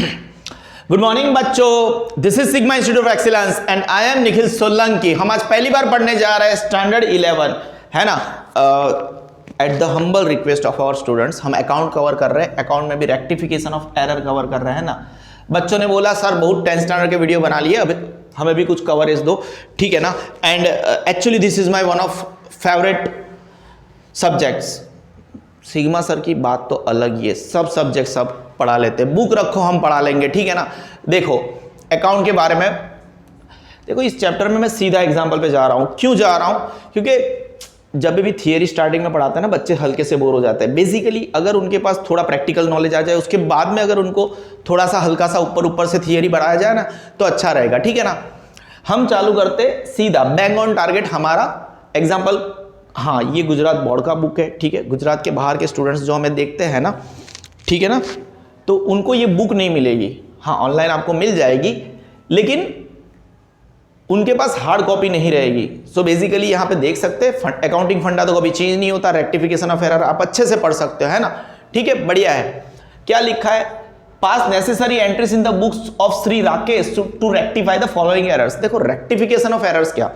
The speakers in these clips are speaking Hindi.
गुड मॉर्निंग बच्चों, this is sigma Institute of excellence and I am Nikhil Solanki. हम आज पहली बार पढ़ने जा रहे हैं स्टैंडर्ड 11, है ना। At the humble request of our students हम अकाउंट कवर कर रहे हैं। अकाउंट में भी रेक्टिफिकेशन ऑफ एरर कवर कर रहे हैं ना। बच्चों ने बोला सर बहुत 10th स्टैंडर्ड के वीडियो बना लिए, अब हमें भी कुछ कवरेज दो, ठीक है ना। And actually this is my one of favourite subjects. Sigma sir की बात तो अलग ही है, सब सब्जेक्ट सब पढ़ा लेते हैं। बुक रखो हम पढ़ा लेंगे, ठीक है ना। देखो अकाउंट के बारे में, देखो इस चैप्टर में मैं सीधा एग्जांपल पे जा रहा हूं। क्यों जा रहा हूं? क्योंकि जब भी थियरी स्टार्टिंग में पढ़ाते हैं ना, बच्चे हल्के से बोर हो जाते हैं। बेसिकली अगर उनके पास थोड़ा प्रैक्टिकल नॉलेज आ जाए, उसके बाद में अगर उनको थोड़ा सा हल्का सा ऊपर से थियरी बढ़ाया जाए ना, तो अच्छा रहेगा, ठीक है ना। हम चालू करते सीधा, बैंग ऑन टारगेट। हमारा एग्जाम्पल, हाँ ये गुजरात बोर्ड का बुक है, ठीक है। गुजरात के बाहर के स्टूडेंट्स जो हमें देखते हैं ना, ठीक है ना, तो उनको ये बुक नहीं मिलेगी। हाँ ऑनलाइन आपको मिल जाएगी, लेकिन उनके पास हार्ड कॉपी नहीं रहेगी। सो बेसिकली यहाँ पे देख सकते हैं, अकाउंटिंग फंडा तो कभी चेंज नहीं होता, रेक्टिफिकेशन ऑफ एरर आप अच्छे से पढ़ सकते हो, है ना। ठीक है, बढ़िया है। क्या लिखा है? Pass necessary entries in the books of Shri Rakesh to rectify the following errors. देखो रेक्टिफिकेशन ऑफ एरर्स क्या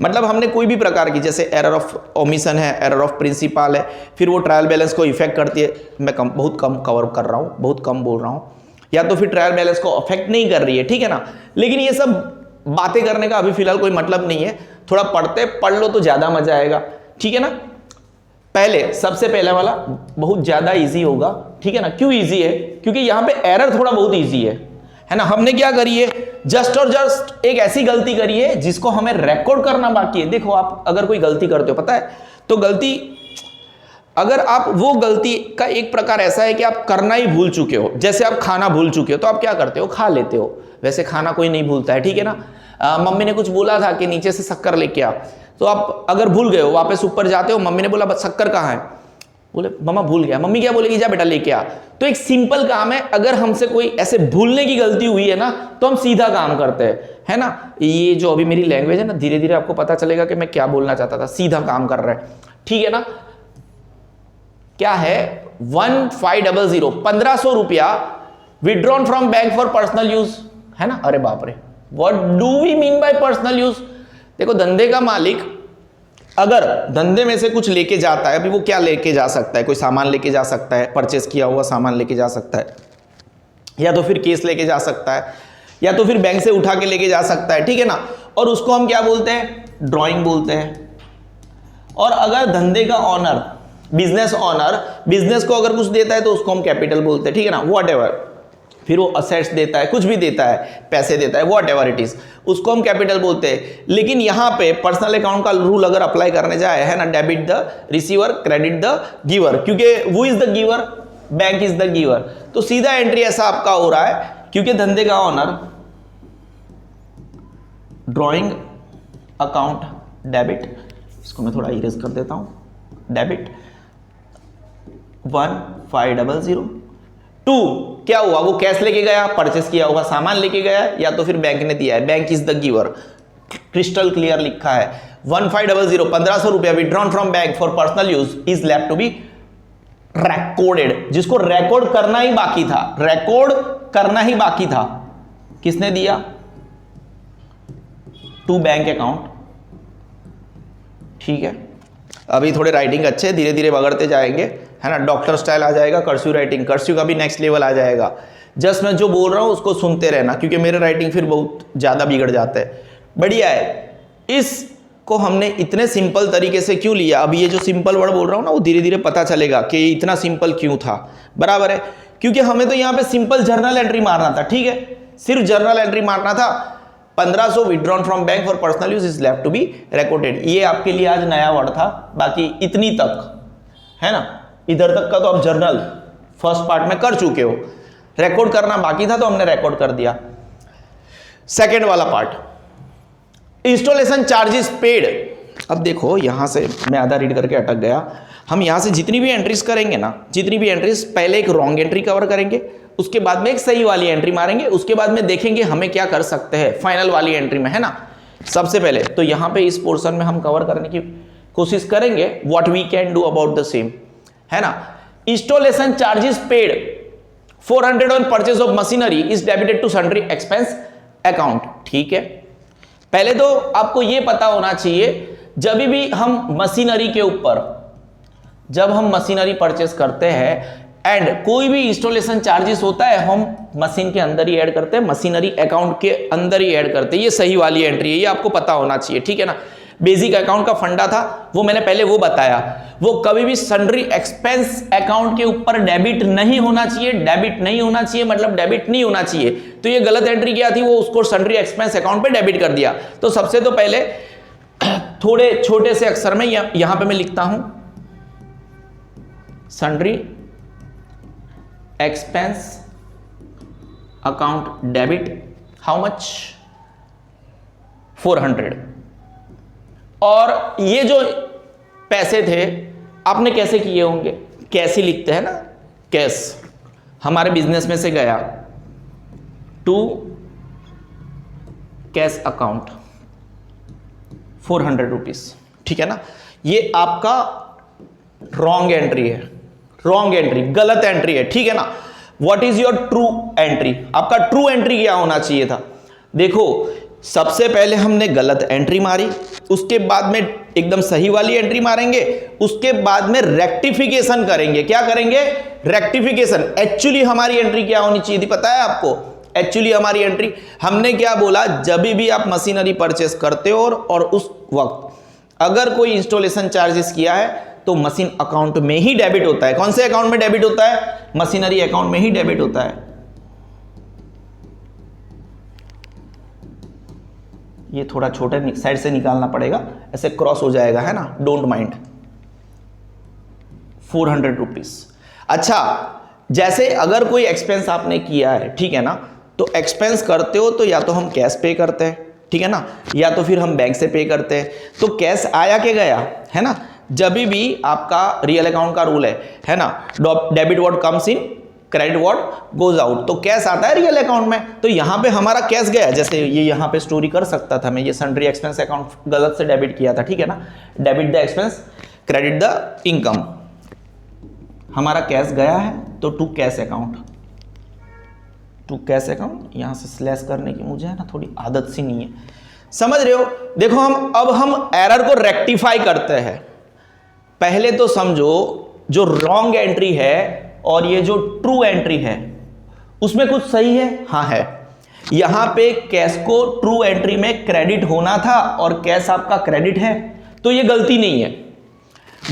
मतलब, हमने कोई भी प्रकार की, जैसे एरर ऑफ ओमिशन है, एरर ऑफ प्रिंसिपल है, फिर वो ट्रायल बैलेंस को इफेक्ट करती है। मैं बहुत कम कवर कर रहा हूँ, बहुत कम बोल रहा हूँ, या तो फिर ट्रायल बैलेंस को अफेक्ट नहीं कर रही है, ठीक है ना। लेकिन ये सब बातें करने का अभी फिलहाल कोई मतलब नहीं है। थोड़ा पढ़ लो तो ज्यादा मजा आएगा, ठीक है ना। पहले सबसे पहले वाला बहुत ज्यादा ईजी होगा, ठीक है ना। क्यों ईजी है? क्योंकि यहाँ पे एरर थोड़ा बहुत ईजी है ना। हमने क्या करी है, जस्ट और जस्ट एक ऐसी गलती करी है जिसको हमें रिकॉर्ड करना बाकी है। देखो आप अगर कोई गलती करते हो, पता है, तो गलती, अगर आप वो गलती का एक प्रकार ऐसा है कि आप करना ही भूल चुके हो। जैसे आप खाना भूल चुके हो तो आप क्या करते हो, खा लेते हो। वैसे खाना कोई नहीं भूलता है, ठीक है ना। मम्मी ने कुछ बोला था कि नीचे से शक्कर लेके आ, तो आप अगर भूल गए हो, वापस ऊपर जाते हो, मम्मी ने बोला शक्कर कहाँ है, बोले मम्मा भूल गया। मम्मी क्या बोलेगी, जा बेटा लेके आ। तो एक सिंपल काम है, अगर हमसे कोई ऐसे भूलने की गलती हुई है ना, तो हम सीधा काम करते हैं, है ना। ये जो अभी मेरी लैंग्वेज है ना, धीरे धीरे आपको पता चलेगा कि मैं क्या बोलना चाहता था। सीधा काम कर रहे हैं, ठीक है ना। क्या है 1500 1500 रुपया withdrawn from bank for personal use, है ना। अरे बाप रे, what do we mean by personal use? देखो धंधे का मालिक अगर धंधे में से कुछ लेके जाता है, अभी वो क्या लेके जा सकता है, कोई सामान लेके जा सकता है, परचेस किया हुआ सामान लेके जा सकता है, या तो फिर केस लेके जा सकता है, या तो फिर बैंक से उठा के लेके जा सकता है, ठीक है ना। और उसको हम क्या बोलते हैं, ड्राइंग बोलते हैं। और अगर धंधे का ऑनर, बिजनेस ऑनर, बिजनेस को अगर कुछ देता है तो उसको हम कैपिटल बोलते हैं, ठीक है ना। व्हाटएवर, फिर वो असेट्स देता है, कुछ भी देता है, पैसे देता है, व्हाटएवर इट इज, उसको हम कैपिटल बोलते हैं। लेकिन यहां पे पर्सनल अकाउंट का रूल अगर अप्लाई करने जाए, है ना, debit the receiver, credit the giver, क्योंकि वो is the giver, bank is the giver. तो सीधा एंट्री ऐसा आपका हो रहा है, क्योंकि धंधे का ऑनर ड्रॉइंग अकाउंट डेबिट, इसको मैं थोड़ा इरेज कर देता हूं, डेबिट 1500। टू क्या हुआ, वो कैश लेके गया, परचेस किया होगा सामान लेके गया, या तो फिर बैंक ने दिया है, bank is the giver. Crystal clear लिखा है 1500 1500 रुपया withdrawn from bank for personal use is left to be recorded, जिसको रिकॉर्ड करना ही बाकी था, रिकॉर्ड करना ही बाकी था। किसने दिया? टू बैंक अकाउंट, ठीक है। अभी थोड़े राइटिंग अच्छे, धीरे धीरे बगड़ते जाएंगे, है ना। डॉक्टर स्टाइल आ जाएगा, कर्सिव राइटिंग, कर्सिव का भी नेक्स्ट लेवल आ जाएगा। जस्ट मैं जो बोल रहा हूं उसको सुनते रहना, क्योंकि मेरे राइटिंग फिर बहुत ज्यादा बिगड़ जाता है। बढ़िया है। इसको हमने इतने सिंपल तरीके से क्यों लिया, अभी ये जो सिंपल वर्ड बोल रहा हूं ना, वो धीरे धीरे पता चलेगा कि इतना सिंपल क्यों था, बराबर है। क्योंकि हमें तो यहां पर सिंपल जर्नल एंट्री मारना था, ठीक है, सिर्फ जर्नल एंट्री मारना था। 1500 withdrawn from bank for personal use is left to be recorded. ये आपके लिए आज नया वर्ड था, बाकी इतनी तक, है ना, इधर तक का तो आप जर्नल फर्स्ट पार्ट में कर चुके हो। रिकॉर्ड करना बाकी था तो हमने रिकॉर्ड कर दिया। सेकंड वाला पार्ट, इंस्टॉलेशन चार्जेस पेड। अब देखो यहां से मैं आधा रीड करके अटक गया। हम यहां से जितनी भी एंट्रीज करेंगे ना, जितनी भी एंट्रीज, पहले एक रॉन्ग एंट्री कवर करेंगे, उसके बाद में एक सही वाली एंट्री मारेंगे, उसके बाद में देखेंगे हमें क्या कर सकते हैं फाइनल वाली एंट्री में, है ना। सबसे पहले तो यहां पे इस पोर्शन में हम कवर करने की कोशिश करेंगे what we can do about the same, है ना। Installation charges paid 400 on purchase of machinery is debited to sundry expense account. ठीक है, पहले तो आपको यह पता होना चाहिए जब भी हम मशीनरी के ऊपर, जब हम मशीनरी परचेस करते हैं एंड कोई भी इंस्टॉलेशन चार्जेस होता है, हम मशीन के अंदर ही ऐड करते हैं, मशीनरी अकाउंट के अंदर ही ऐड करते हैं। ये सही वाली एंट्री है, ये आपको पता होना चाहिए। ठीक है ना, बेसिक अकाउंट का फंडा था वो मैंने पहले वो बताया, वो कभी भी सन्ड्री एक्सपेंस अकाउंट के ऊपर डेबिट नहीं होना चाहिए। डेबिट नहीं होना चाहिए मतलब डेबिट नहीं होना चाहिए। तो ये गलत एंट्री क्या थी, वो उसको सन्ड्री एक्सपेंस अकाउंट पे डेबिट कर दिया। तो सबसे तो पहले थोड़े छोटे से अक्षर में यहां पे मैं लिखता हूं sundry expense account debit, how much, 400। और ये जो पैसे थे आपने कैसे किए होंगे, कैसे लिखते हैं ना, कैश हमारे बिजनेस में से गया टू कैश अकाउंट 400 रुपीज। ठीक है ना, ये आपका रॉन्ग एंट्री है, रॉन्ग एंट्री, गलत एंट्री है। ठीक है ना, what is your true entry, आपका ट्रू एंट्री क्या होना चाहिए था। देखो सबसे पहले हमने गलत एंट्री मारी, उसके बाद में एकदम सही वाली एंट्री मारेंगे, उसके बाद में रेक्टिफिकेशन करेंगे। क्या करेंगे, रेक्टिफिकेशन। एक्चुअली हमारी एंट्री क्या होनी चाहिए थी पता है आपको, एक्चुअली हमारी एंट्री हमने क्या बोला, जब भी आप मशीनरी परचेस करते हो और उस वक्त अगर कोई इंस्टॉलेशन चार्जेस किया है तो मशीन अकाउंट में ही डेबिट होता है। कौन से अकाउंट में डेबिट होता है, मशीनरी अकाउंट में ही डेबिट होता है। ये थोड़ा छोटे साइड से निकालना पड़ेगा, ऐसे क्रॉस हो जाएगा, है ना, डोंट माइंड। 400 रुपीज। अच्छा, जैसे अगर कोई एक्सपेंस आपने किया है, ठीक है ना, तो एक्सपेंस करते हो तो या तो हम कैश पे करते हैं, ठीक है ना, या तो फिर हम बैंक से पे करते हैं। तो कैश आया के गया, है ना, जब भी आपका रियल अकाउंट का रूल है ना, debit what comes in, credit what goes out. तो कैश आता है रियल अकाउंट में, तो यहां पे हमारा कैश गया। जैसे ये यहां पे स्टोरी कर सकता था मैं, ये सन्ड्री एक्सपेंस अकाउंट गलत से डेबिट किया था, ठीक है ना, debit the expense credit the income, हमारा कैश गया है तो to cash account, to cash account. यहां से स्लैश करने की मुझे है ना थोड़ी आदत सी नहीं है, समझ रहे हो। देखो हम एरर को रेक्टिफाई करते हैं। पहले तो समझो जो रॉन्ग एंट्री है और ये जो ट्रू एंट्री है उसमें कुछ सही है, हाँ है। यहां पे कैश को ट्रू एंट्री में क्रेडिट होना था और कैश आपका क्रेडिट है, तो ये गलती नहीं है।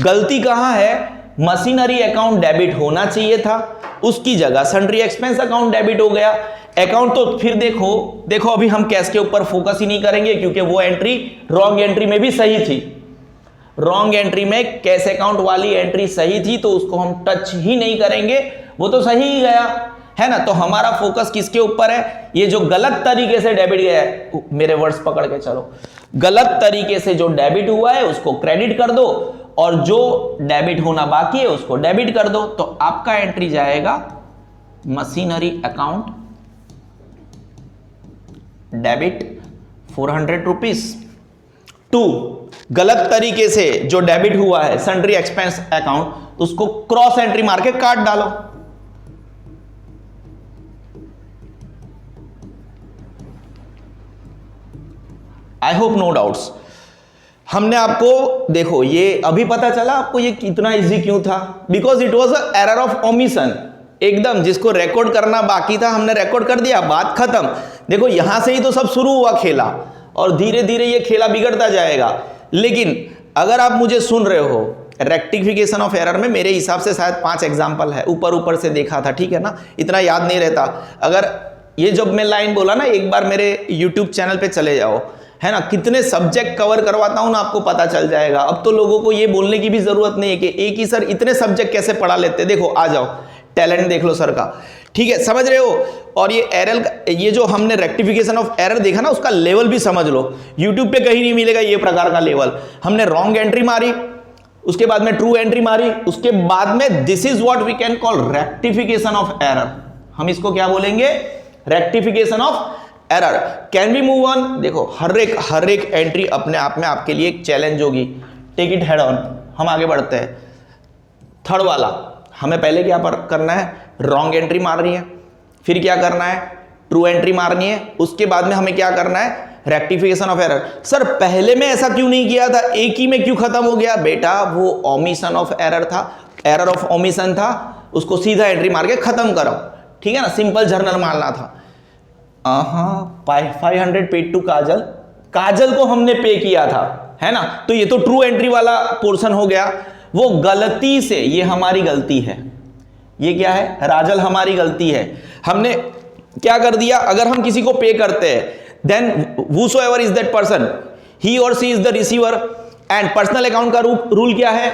गलती कहां है, मशीनरी अकाउंट डेबिट होना चाहिए था, उसकी जगह सन्ड्री एक्सपेंस अकाउंट डेबिट हो गया। अकाउंट तो फिर देखो अभी हम कैश के ऊपर फोकस ही नहीं करेंगे क्योंकि वो एंट्री रॉन्ग एंट्री में भी सही थी। रॉन्ग एंट्री में कैश अकाउंट वाली एंट्री सही थी तो उसको हम टच ही नहीं करेंगे, वो तो सही ही गया, है ना। तो हमारा फोकस किसके ऊपर है, ये जो गलत तरीके से डेबिट गया है, मेरे वर्ड्स पकड़ के चलो, गलत तरीके से जो डेबिट हुआ है उसको क्रेडिट कर दो और जो डेबिट होना बाकी है उसको डेबिट कर दो। तो आपका एंट्री जाएगा machinery account debit 400 rupees to गलत तरीके से जो डेबिट हुआ है सन्ड्री एक्सपेंस अकाउंट, उसको क्रॉस एंट्री मार के काट डालो। I hope no doubts. हमने आपको देखो ये अभी पता चला आपको ये कितना इजी क्यों था, because it was a error of omission. एकदम जिसको रिकॉर्ड करना बाकी था हमने रिकॉर्ड कर दिया, बात खत्म। देखो यहां से ही तो सब शुरू हुआ खेला और धीरे धीरे ये खेला बिगड़ता जाएगा। लेकिन अगर आप मुझे सुन रहे हो, रेक्टिफिकेशन ऑफ एरर में मेरे हिसाब से शायद 5 एग्जाम्पल है, ऊपर से देखा था, ठीक है ना, इतना याद नहीं रहता। अगर ये जब मैं लाइन बोला ना, एक बार मेरे यूट्यूब चैनल पे चले जाओ, है ना, कितने सब्जेक्ट कवर करवाता हूं ना, आपको पता चल जाएगा। अब तो लोगों को ये बोलने की भी जरूरत नहीं है कि एक ही सर इतने सब्जेक्ट कैसे पढ़ा लेते। देखो आ जाओ, टैलेंट देख लो सर का, ठीक है, समझ रहे हो। और ये एरर, ये जो हमने रेक्टिफिकेशन ऑफ एरर देखा ना, उसका लेवल भी समझ लो। यूट्यूब पे कहीं नहीं मिलेगा ये प्रकार का लेवल। हमने रॉन्ग एंट्री मारी, उसके बाद में ट्रू एंट्री मारी, उसके बाद में this is what we can call rectification of error. हम इसको क्या बोलेंगे, rectification of error. Can we move on. देखो हर एक एंट्री अपने आप में आपके लिए एक चैलेंज होगी, टेक इट हेड ऑन। हम आगे बढ़ते हैं। थर्ड वाला, हमें पहले क्या करना है, रॉन्ग एंट्री मारनी है, फिर क्या करना है, ट्रू एंट्री मारनी है, उसके बाद में हमें क्या करना है, रेक्टिफिकेशन ऑफ एरर। सर पहले में ऐसा क्यों नहीं किया था, एक ही में क्यों खत्म हो गया? बेटा वो ओमिशन ऑफ एरर था, एरर ऑफ ओमिशन था, उसको सीधा एंट्री मार के खत्म करो, ठीक है ना, सिंपल जर्नल मारना था। 500 पेड टू काजल, काजल को हमने पे किया था, है ना, तो ये तो ट्रू एंट्री वाला पोर्शन हो गया। वो गलती से, ये हमारी गलती है, ये क्या है, राजल हमारी गलती है, हमने क्या कर दिया, अगर हम किसी को पे करते हैं then whosoever is that person, he or she is the receiver, and personal account का रूल क्या है,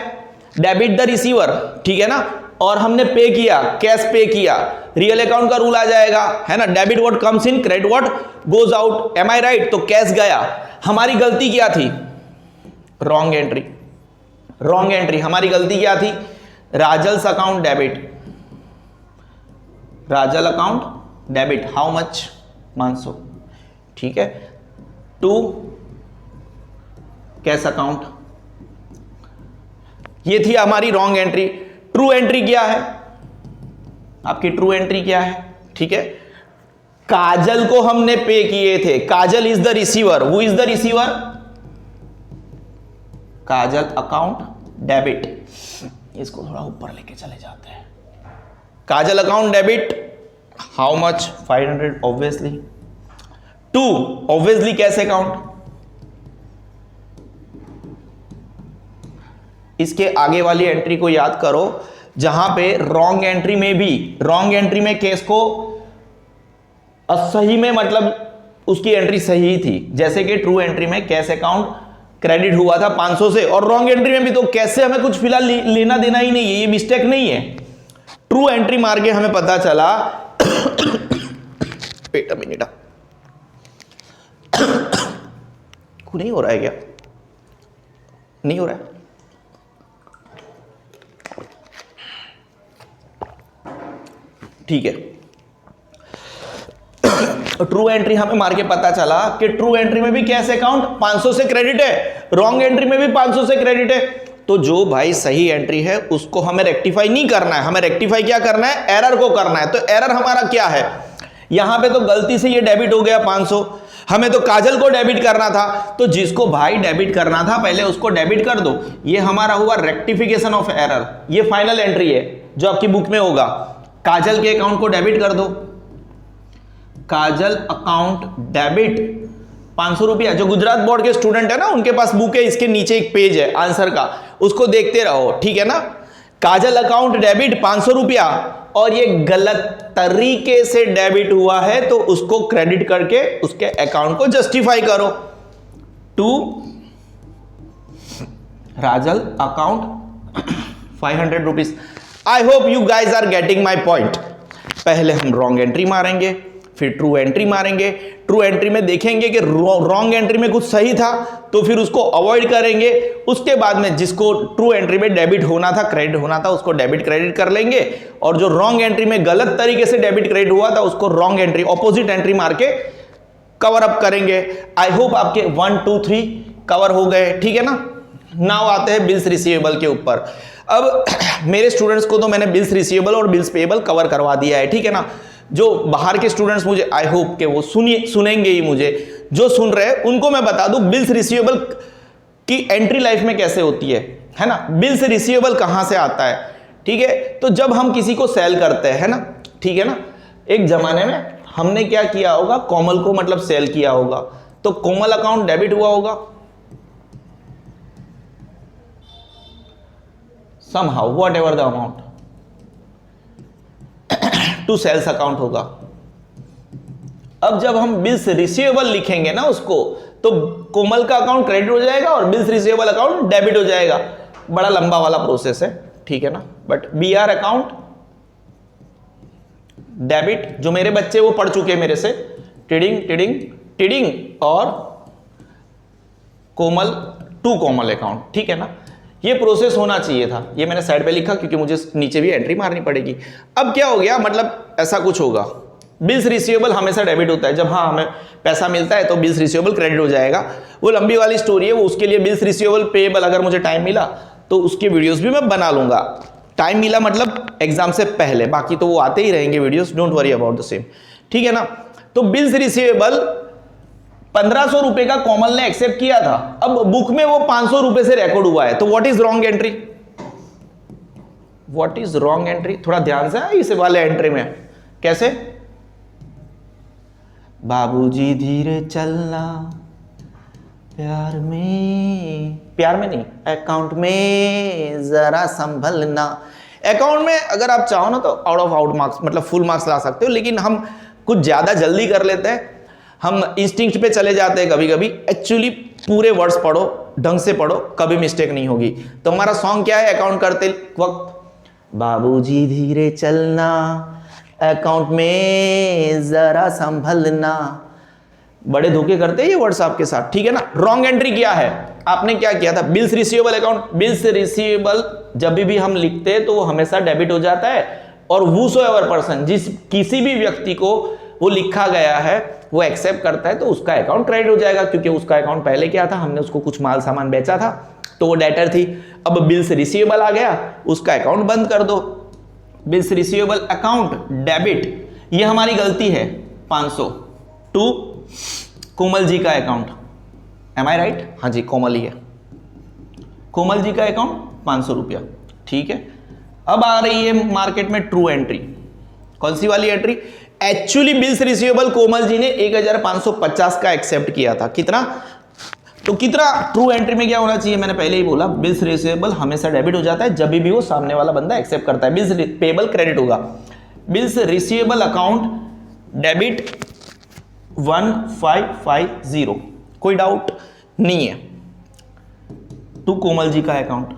डेबिट द रिसीवर, ठीक है ना, और हमने पे किया, कैश पे किया, रियल अकाउंट का रूल आ जाएगा, है ना, debit what comes in, credit what goes out, am I right? तो कैश गया, हमारी गलती क्या थी, रॉन्ग एंट्री, रॉन्ग एंट्री, हमारी गलती क्या थी, Rajal's account debit, Rajal account debit, how much, 500, ठीक है, टू कैश अकाउंट, ये थी हमारी रॉन्ग एंट्री। ट्रू एंट्री क्या है आपकी, ट्रू एंट्री क्या है, ठीक है, काजल को हमने पे किए थे, Kajal is the receiver, who is the receiver, Kajal account debit, इसको थोड़ा ऊपर लेके चले जाते हैं, Kajal account debit, how much, 500 obviously, to obviously cash account, इसके आगे वाली एंट्री को याद करो, जहां पे रॉन्ग एंट्री में भी, रॉन्ग एंट्री में केस को असही में मतलब उसकी एंट्री सही थी, जैसे कि ट्रू एंट्री में कैश अकाउंट क्रेडिट हुआ था 500 से, और रॉन्ग एंट्री में भी तो कैश से हमें कुछ फिलहाल लेना देना ही नहीं है, ये मिस्टेक नहीं है। ट्रू एंट्री मार के हमें पता चला वेट अ मिनट, नहीं हो रहा है क्या, नहीं हो रहा है, ठीक है। ट्रू एंट्री हमें मार के पता चला कि ट्रू एंट्री में भी कैश अकाउंट 500 से क्रेडिट है, रॉन्ग एंट्री में भी 500 से क्रेडिट है, तो जो भाई सही एंट्री है उसको हमें रेक्टिफाई नहीं करना है, हमें रेक्टिफाई क्या करना है, एरर को करना है। तो एरर हमारा क्या है, यहां पे तो गलती से ये डेबिट हो गया 500, हमें तो काजल को डेबिट करना था, तो जिसको भाई डेबिट करना था पहले उसको डेबिट कर दो, ये हमारा हुआ रेक्टिफिकेशन ऑफ एरर, ये फाइनल एंट्री है जो आपकी बुक में होगा, काजल के अकाउंट को डेबिट कर दो, काजल अकाउंट डेबिट 500 रुपया। जो गुजरात बोर्ड के स्टूडेंट है ना, उनके पास बुक है, इसके नीचे एक पेज है आंसर का, उसको देखते रहो, ठीक है ना। काजल अकाउंट डेबिट 500 रुपया, और ये गलत तरीके से डेबिट हुआ है तो उसको क्रेडिट करके उसके अकाउंट को जस्टिफाई करो, to Rajal account 500 rupees. I hope you guys are getting my point. पहले हम रॉन्ग एंट्री मारेंगे, फिर ट्रू एंट्री मारेंगे, ट्रू एंट्री में देखेंगे कि रॉन्ग एंट्री में कुछ सही था तो फिर उसको अवॉइड करेंगे, उसके बाद में जिसको ट्रू एंट्री में डेबिट होना था, क्रेडिट होना था, उसको डेबिट क्रेडिट कर लेंगे, और जो रॉन्ग एंट्री में गलत तरीके से डेबिट क्रेडिट हुआ था उसको रॉन्ग एंट्री, ऑपोजिट एंट्री मार के कवर अप करेंगे। आई होप आपके 1 2 3 कवर हो गए, ठीक है ना। नाउ आते हैं बिल्स रिसीवेबल के ऊपर। अब मेरे स्टूडेंट्स को तो मैंने बिल्स रिसीवेबल और बिल्स पेएबल कवर करवा दिया है, ठीक है ना। जो बाहर के स्टूडेंट्स मुझे आई होप के वो सुनेंगे ही, मुझे जो सुन रहे हैं उनको मैं बता दूं बिल्स रिसीवेबल की एंट्री लाइफ में कैसे होती है ना। बिल्स रिसीवेबल कहां से आता है, ठीक है। तो जब हम किसी को सेल करते हैं, है ना, ठीक है ना, एक जमाने में हमने क्या किया होगा, कोमल को मतलब सेल किया होगा, तो कोमल अकाउंट डेबिट हुआ होगा somehow whatever the amount to sales account होगा। अब जब हम बिल्स रिसीवेबल लिखेंगे ना उसको, तो कोमल का अकाउंट क्रेडिट हो जाएगा और बिल्स रिसीवेबल अकाउंट डेबिट हो जाएगा। बड़ा लंबा वाला प्रोसेस है, ठीक है ना। बट बीआर अकाउंट डेबिट, जो मेरे बच्चे वो पढ़ चुके हैं मेरे से, टिडिंग और कोमल टू कोमल अकाउंट, ठीक है ना। ये प्रोसेस होना चाहिए था, ये मैंने साइड पे लिखा क्योंकि मुझे नीचे भी एंट्री मारनी पड़ेगी। अब क्या हो गया, मतलब ऐसा कुछ होगा, बिल्स रिसीवेबल हमेशा डेबिट होता है, जब हाँ हमें पैसा मिलता है तो बिल्स रिसीवेबल क्रेडिट हो जाएगा। वो लंबी वाली स्टोरी है, वो उसके लिए बिल्स रिसीवेबल पेएबल अगर मुझे टाइम मिला तो उसकी वीडियोस भी मैं बना लूंगा। टाइम मिला मतलब एग्जाम से पहले, बाकी तो वो आते ही रहेंगे videos, don't worry about the same, ठीक है ना। तो बिल्स रिसीवेबल 1500 रुपए का कोमल ने एक्सेप्ट किया था, अब बुक में वो 500 रुपए से रिकॉर्ड हुआ है, तो what is wrong entry, what is wrong entry, थोड़ा ध्यान से इस वाले एंट्री में कैसे, बाबूजी धीरे चलना प्यार में नहीं, अकाउंट में जरा संभलना। अकाउंट में अगर आप चाहो ना तो आउट मार्क्स मतलब फुल मार्क्स ला सकते हो, लेकिन हम कुछ ज्यादा जल्दी कर लेते हैं, हम इंस्टिंक्ट पे चले जाते हैं कभी कभी। एक्चुअली पूरे वर्ड्स पढ़ो, ढंग से पढ़ो, कभी मिस्टेक नहीं होगी। तो हमारा सॉन्ग क्या है अकाउंट करते वक्त, बाबूजी धीरे चलना अकाउंट में जरा संभलना। बड़े धोखे करते हैं ये वर्ड्स आपके साथ, ठीक है ना। रॉन्ग एंट्री क्या है, आपने क्या किया था, bills receivable account, bills receivable जब भी हम लिखते हैं तो वो हमेशा डेबिट हो जाता है, और whosoever पर्सन, जिस किसी भी व्यक्ति को वो लिखा गया है वो एक्सेप्ट करता है तो उसका अकाउंट क्रेडिट हो जाएगा, क्योंकि उसका अकाउंट पहले क्या था, हमने उसको कुछ माल सामान बेचा था तो वो डेटर थी। अब बिल्स रिसीवेबल आ गया, उसका अकाउंट बंद कर दो। बिल्स रिसीवेबल अकाउंट डेबिट, ये हमारी गलती है, 500 टू कोमल जी का अकाउंट, एम आई राइट, हाँ जी कोमल ही है, कोमल जी का अकाउंट 500 रुपया, ठीक है। अब आ रही है मार्केट में ट्रू एंट्री, कौन सी वाली entry, actually bills receivable Komal ji ने 1550 का एक्सेप्ट किया था, कितना, तो कितना ट्रू एंट्री में क्या होना चाहिए, मैंने पहले ही बोला बिल्स रिसीवेबल हमेशा डेबिट हो जाता है जब भी वो सामने वाला बंदा एक्सेप्ट करता है, बिल्स पेबल क्रेडिट होगा। बिल्स रिसीवेबल अकाउंट डेबिट 1550, कोई डाउट नहीं है, टू कोमल जी का अकाउंट,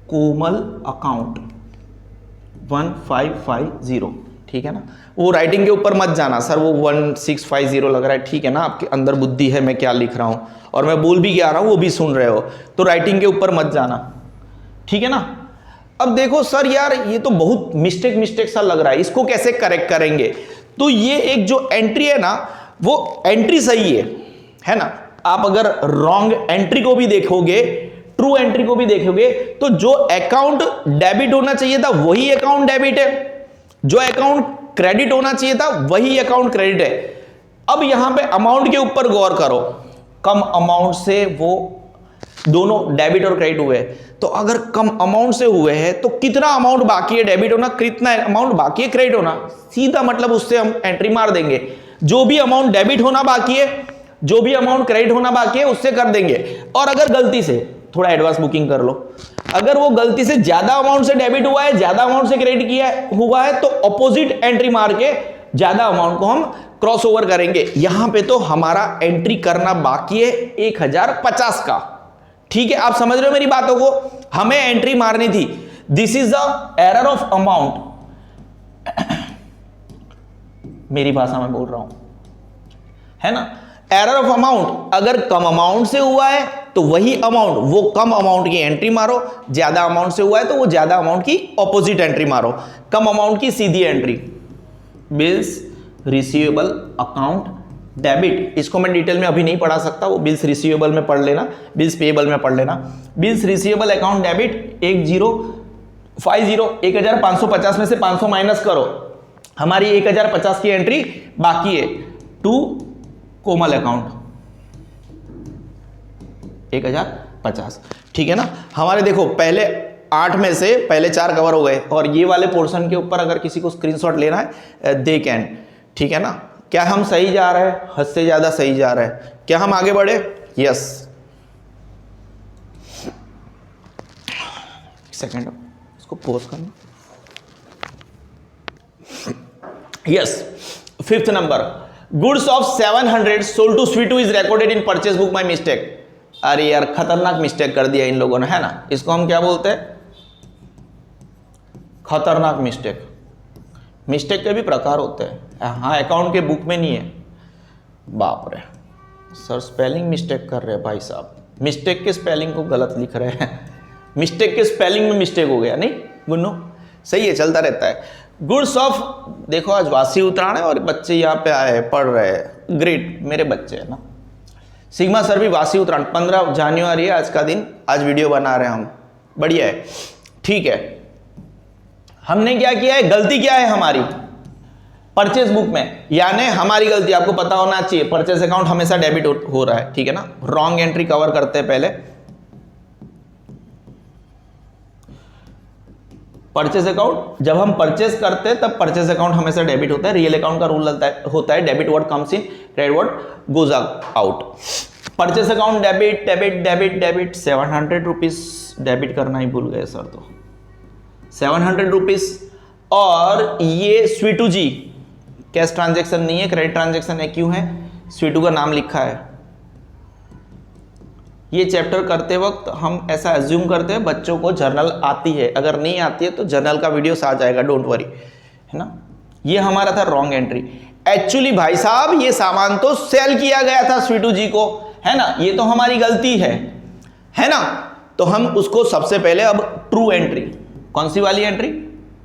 कोमल अकाउंट 1550, ठीक है ना। वो राइटिंग के ऊपर मत जाना, सर वो 1650 लग रहा है, ठीक है ना, आपके अंदर बुद्धि है मैं क्या लिख रहा हूं और मैं बोल भी क्या रहा हूं वो भी सुन रहे हो, तो राइटिंग के ऊपर मत जाना, ठीक है ना। अब देखो सर यार ये तो बहुत मिस्टेक सा लग रहा है, इसको कैसे करेक्ट करेंगे, तो ये एक जो एंट्री है ना वो एंट्री सही है ना। आप अगर रॉन्ग एंट्री को भी देखोगे, ट्रू एंट्री को भी देखोगे, तो जो अकाउंट डेबिट होना चाहिए था वही अकाउंट डेबिट है, जो अकाउंट क्रेडिट होना चाहिए था वही अकाउंट क्रेडिट है। अब यहां पे अमाउंट के ऊपर गौर करो, कम अमाउंट से वो दोनों डेबिट और क्रेडिट हुए, तो अगर कम अमाउंट से हुए हैं तो कितना अमाउंट बाकी है डेबिट होना, कितना अमाउंट बाकी है क्रेडिट होना, सीधा मतलब उससे हम एंट्री मार देंगे। जो भी अमाउंट डेबिट होना बाकी है, जो भी अमाउंट क्रेडिट होना बाकी है उससे कर देंगे। और अगर गलती से थोड़ा एडवांस बुकिंग कर लो, अगर वो गलती से ज्यादा अमाउंट से डेबिट हुआ है, ज्यादा अमाउंट से क्रेडिट किया हुआ है, तो ऑपोजिट एंट्री मार के ज्यादा अमाउंट को हम क्रॉस ओवर करेंगे। यहां पे तो हमारा एंट्री करना बाकी है 1050 का, ठीक है। आप समझ रहे हो मेरी बातों को, हमें एंट्री मारनी थी, this is the error of amount, मेरी भाषा में बोल रहा हूं, है ना। एरर ऑफ अमाउंट, अगर कम अमाउंट से हुआ है तो वही अमाउंट, वो कम अमाउंट की एंट्री मारो, ज्यादा अमाउंट से हुआ है तो वो ज्यादा अमाउंट की ऑपोजिट एंट्री मारो, कम अमाउंट की सीधी एंट्री। बिल्स रिसीवेबल अकाउंट डेबिट, इसको मैं डिटेल में अभी नहीं पढ़ा सकता, वो बिल्स रिसीवेबल में पढ़ लेना, बिल्स पेएबल में पढ़ लेना। बिल्स रिसीवेबल अकाउंट डेबिट 1550 में से 500 माइनस करो, हमारी 1050 की एंट्री बाकी है, टू कोमल अकाउंट 1050, ठीक है ना। हमारे देखो पहले 8 में से पहले 4 कवर हो गए, और ये वाले पोर्शन के ऊपर अगर किसी को स्क्रीनशॉट लेना है दे कैन, ठीक है ना। क्या हम सही जा रहे हैं, हद से ज्यादा सही जा रहे हैं, क्या हम आगे बढ़े, यस। सेकंड इसको पॉज करना, yes. 5th number, goods of 700 sold to Sweetu is recorded in purchase book by mistake. अरे यार खतरनाक मिस्टेक कर दिया इन लोगों ने, है ना। इसको हम क्या बोलते हैं, खतरनाक मिस्टेक। मिस्टेक के भी प्रकार होते हैं, हाँ अकाउंट के बुक में नहीं है, बाप रे सर स्पेलिंग मिस्टेक कर रहे हैं भाई साहब, मिस्टेक के स्पेलिंग को गलत लिख रहे हैं, मिस्टेक के स्पेलिंग में मिस्टेक हो गया, नहीं गुन्नू, सही है, चलता रहता है। गुड्स ऑफ, देखो आज वासी उतराण है और बच्चे यहाँ पे आए हैं पढ़ रहे हैं, ग्रेट, मेरे बच्चे है ना, सिग्मा सर भी वासी उत्तरायण 15 जनवरी है आज का दिन, आज वीडियो बना रहे हैं हम, बढ़िया है, ठीक है। हमने क्या किया है, गलती क्या है हमारी परचेज बुक में, यानी हमारी गलती आपको पता होना चाहिए, परचेज अकाउंट हमेशा डेबिट हो रहा है, ठीक है ना। रॉन्ग एंट्री कवर करते हैं पहले। परचेज अकाउंट, जब हम परचेज करते हैं तब परचेज अकाउंट हमेशा डेबिट होता है। रियल अकाउंट का रूल होता है debit what comes in, credit what goes out. Purchase account debit debit debit debit 700 rupees debit करना ही भूल गए सर, तो 700 रुपीज। और ये स्वीटू जी कैश ट्रांजेक्शन नहीं है, क्रेडिट ट्रांजेक्शन है, क्यों है, स्वीटू का नाम लिखा है। ये चैप्टर करते वक्त हम ऐसा एज्यूम करते हैं बच्चों को जर्नल आती है, अगर नहीं आती है तो जर्नल का वीडियोस आ जाएगा, डोंट वरी, है ना। ये हमारा था रॉन्ग एंट्री। एक्चुअली भाई साहब ये सामान तो सेल किया गया था स्वीटू जी को, है ना, ये तो हमारी गलती है ना। तो हम उसको सबसे पहले अब ट्रू एंट्री, कौन सी वाली एंट्री,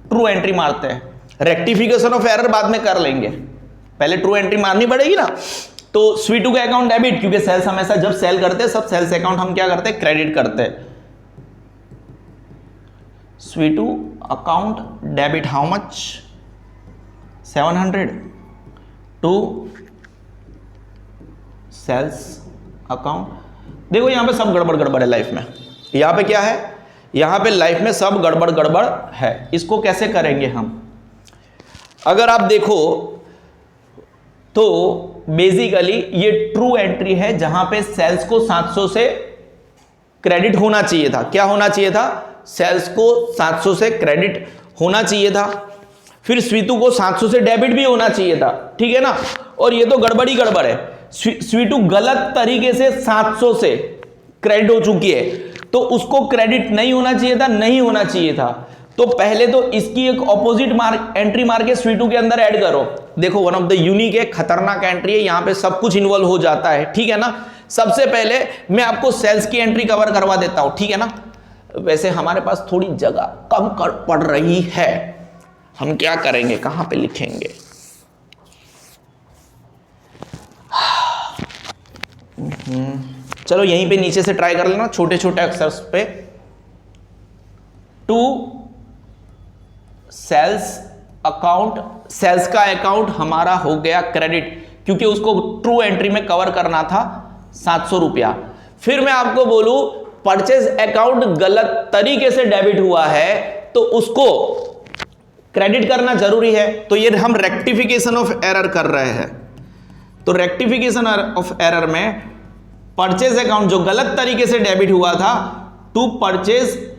ट्रू एंट्री मारते हैं। रेक्टिफिकेशन ऑफ एरर बाद में कर लेंगे, पहले ट्रू एंट्री मारनी पड़ेगी ना। तो स्वीटू का अकाउंट डेबिट, क्योंकि सेल्स हमेशा जब सेल करते हैं सब सेल्स अकाउंट हम क्या करते हैं, क्रेडिट करते हैं। Sweetu account debit how much, 700 to sales account. देखो यहां पे सब गड़बड़ है लाइफ में, यहां पे क्या है, यहां पे लाइफ में सब गड़बड़ है। इसको कैसे करेंगे हम, अगर आप देखो तो बेसिकली ये ट्रू एंट्री है जहां पे सेल्स को 700 से क्रेडिट होना चाहिए था। क्या होना चाहिए था, सेल्स को 700 से क्रेडिट होना चाहिए था, फिर स्वीटू को 700 से डेबिट भी होना चाहिए था, ठीक है ना। और ये तो गड़बड़ है, स्वीटू गलत तरीके से 700 से क्रेडिट हो चुकी है, तो उसको क्रेडिट नहीं होना चाहिए था। तो पहले तो इसकी एक ऑपोजिट एंट्री मार के स्वीटू के अंदर ऐड करो। देखो वन ऑफ द यूनिक है, खतरनाक एंट्री है, यहां पे सब कुछ इन्वॉल्व हो जाता है, ठीक है ना। सबसे पहले मैं आपको सेल्स की एंट्री कवर करवा देता हूं, ठीक है ना। वैसे हमारे पास थोड़ी जगह कम पड़ रही है, हम क्या करेंगे, कहां पे लिखेंगे, चलो यहीं पे नीचे से ट्राई कर लेना, छोटे छोटे अक्षर पे। टू सेल्स अकाउंट, सेल्स का अकाउंट हमारा हो गया क्रेडिट, क्योंकि उसको ट्रू एंट्री में कवर करना था 700 रुपया। फिर मैं आपको बोलूं परचेज अकाउंट गलत तरीके से डेबिट हुआ है, तो उसको क्रेडिट करना जरूरी है। तो ये हम रेक्टिफिकेशन ऑफ एरर कर रहे हैं। तो रेक्टिफिकेशन ऑफ एरर में परचेज अकाउंट जो गलत तरीके से डेबिट हुआ था, टू परचेज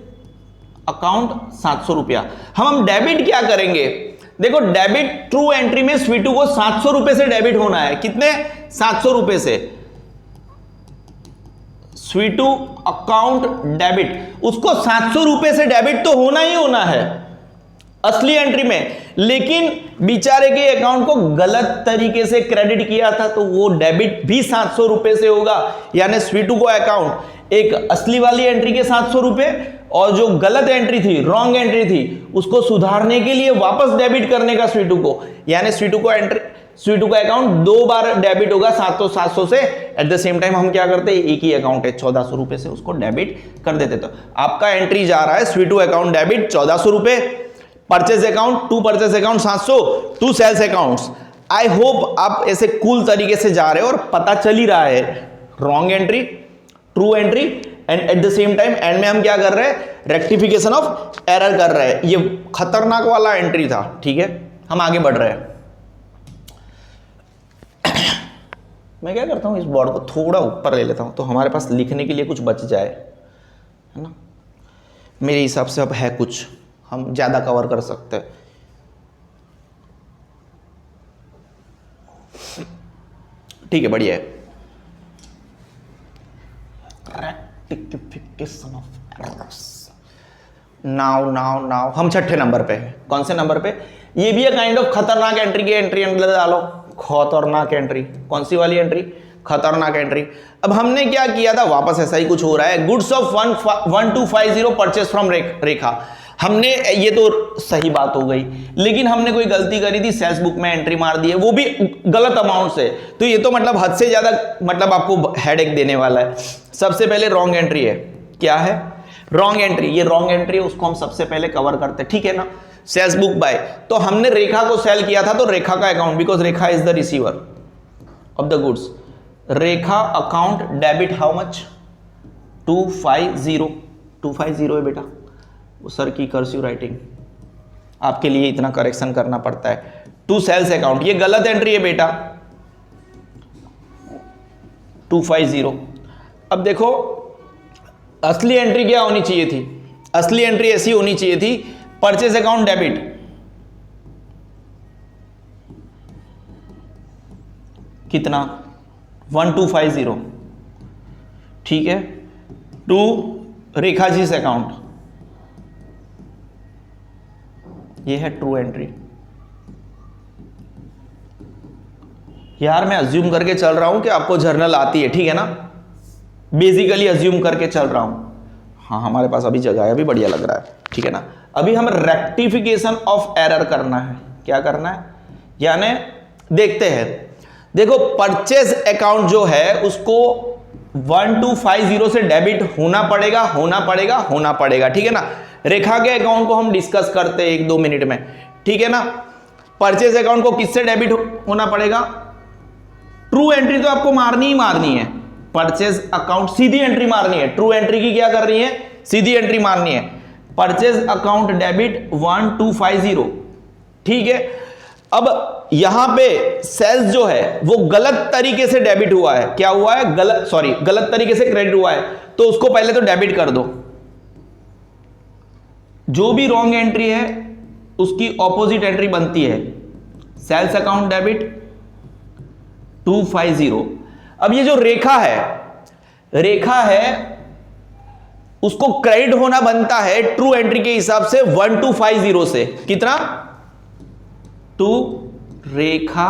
अकाउंट 700 रुपया। हम डेबिट क्या करेंगे, देखो डेबिट ट्रू एंट्री में स्वीटू को 700 रुपए से डेबिट होना है, कितने, 700 रुपए से। स्वीटू अकाउंट डेबिट, उसको 700 रुपए से डेबिट तो होना ही होना है असली एंट्री में, लेकिन बेचारे के अकाउंट को गलत तरीके से क्रेडिट किया था, तो वो डेबिट भी 700 रुपए से होगा। यानी स्वीटू को अकाउंट एक असली वाली एंट्री के 700 रुपए, और जो गलत एंट्री थी, रॉन्ग एंट्री थी, उसको सुधारने के लिए वापस डेबिट करने का स्वीटू को, यानी स्वीटू का अकाउंट 2 बार डेबिट होगा 700 से। एट द सेम टाइम हम क्या करते हैं, एक ही अकाउंट है 1400 रुपए से, उसको डेबिट कर देते। तो आपका एंट्री जा रहा है स्वीटू अकाउंट डेबिट 1400 रुपए, purchase account to purchase account 700, to sales accounts. I hope आप ऐसे कूल तरीके से जा रहे हो और पता चल ही रहा है wrong entry, true entry, and at the same time and में हम क्या कर रहे हैं, रेक्टिफिकेशन ऑफ एरर कर रहे हैं। ये खतरनाक वाला एंट्री था, ठीक है। हम आगे बढ़ रहे हैं। मैं क्या करता हूं, इस बोर्ड को थोड़ा ऊपर ले लेता हूं, तो हमारे पास लिखने के लिए कुछ बच जाए, है ना। मेरे हिसाब से अब है कुछ, हम ज्यादा कवर कर सकते हैं। ठीक है, बढ़िया है। Rectification of errors. नाउ हम 6ठे नंबर पे हैं। कौन से नंबर पे, ये भी है काइंड ऑफ खतरनाक एंट्री की एंट्री अंदर डालो, खतरनाक एंट्री। कौन सी वाली एंट्री, खतरनाक एंट्री। अब हमने क्या किया था, वापस ऐसा ही कुछ हो रहा है। गुड्स ऑफ 1250 परचेस फ्रॉम रेखा। हमने, ये तो सही बात हो गई, लेकिन हमने कोई गलती करी थी, सेल्स बुक में एंट्री मार दी है, वो भी गलत अमाउंट से, तो ये तो मतलब हद से ज्यादा मतलब आपको हेडेक देने वाला है। सबसे पहले रॉन्ग एंट्री है, क्या है रॉन्ग एंट्री, ये रॉन्ग एंट्री है, उसको हम सबसे पहले कवर करते हैं, ठीक है ना। सेल्स बुक बाय, तो हमने रेखा को सेल किया था, तो रेखा का account, because Rekha is the receiver of the goods, Rekha account debit how much 250 है बेटा, वो सर की कर्सिव राइटिंग, आपके लिए इतना करेक्शन करना पड़ता है। टू सेल्स अकाउंट, ये गलत एंट्री है बेटा 250। अब देखो असली एंट्री क्या होनी चाहिए थी, असली एंट्री ऐसी होनी चाहिए थी, परचेज अकाउंट डेबिट, कितना 1250, ठीक है, टू रेखा जी से अकाउंट, ये है ट्रू एंट्री। यार मैं अज्यूम करके चल रहा हूं कि आपको जर्नल आती है, ठीक है ना, बेसिकली अज्यूम करके चल रहा हूं। हाँ हमारे पास अभी जगह है, अभी बढ़िया लग रहा है, ठीक है ना। अभी हम रेक्टिफिकेशन ऑफ एरर करना है, क्या करना है, यानी देखते हैं, देखो परचेज अकाउंट जो है उसको 1250 से डेबिट होना पड़ेगा, होना पड़ेगा, होना पड़ेगा, ठीक है ना। रेखा के अकाउंट को हम डिस्कस करते हैं 1-2 मिनट में, ठीक है ना। परचेज अकाउंट को किससे डेबिट होना पड़ेगा, ट्रू एंट्री तो आपको मारनी ही मारनी है, परचेज अकाउंट सीधी एंट्री मारनी है, ट्रू एंट्री की क्या कर रही है, सीधी एंट्री मारनी है, परचेज अकाउंट डेबिट 1250, ठीक है। अब यहां पे सेल्स जो है वो गलत तरीके से डेबिट हुआ है, क्या हुआ है, गलत तरीके से क्रेडिट हुआ है, तो उसको पहले तो डेबिट कर दो। जो भी रॉन्ग एंट्री है उसकी ऑपोजिट एंट्री बनती है, सेल्स अकाउंट डेबिट 250। अब ये जो रेखा है उसको क्रेडिट होना बनता है ट्रू एंट्री के हिसाब से 1250 से, कितना, टू रेखा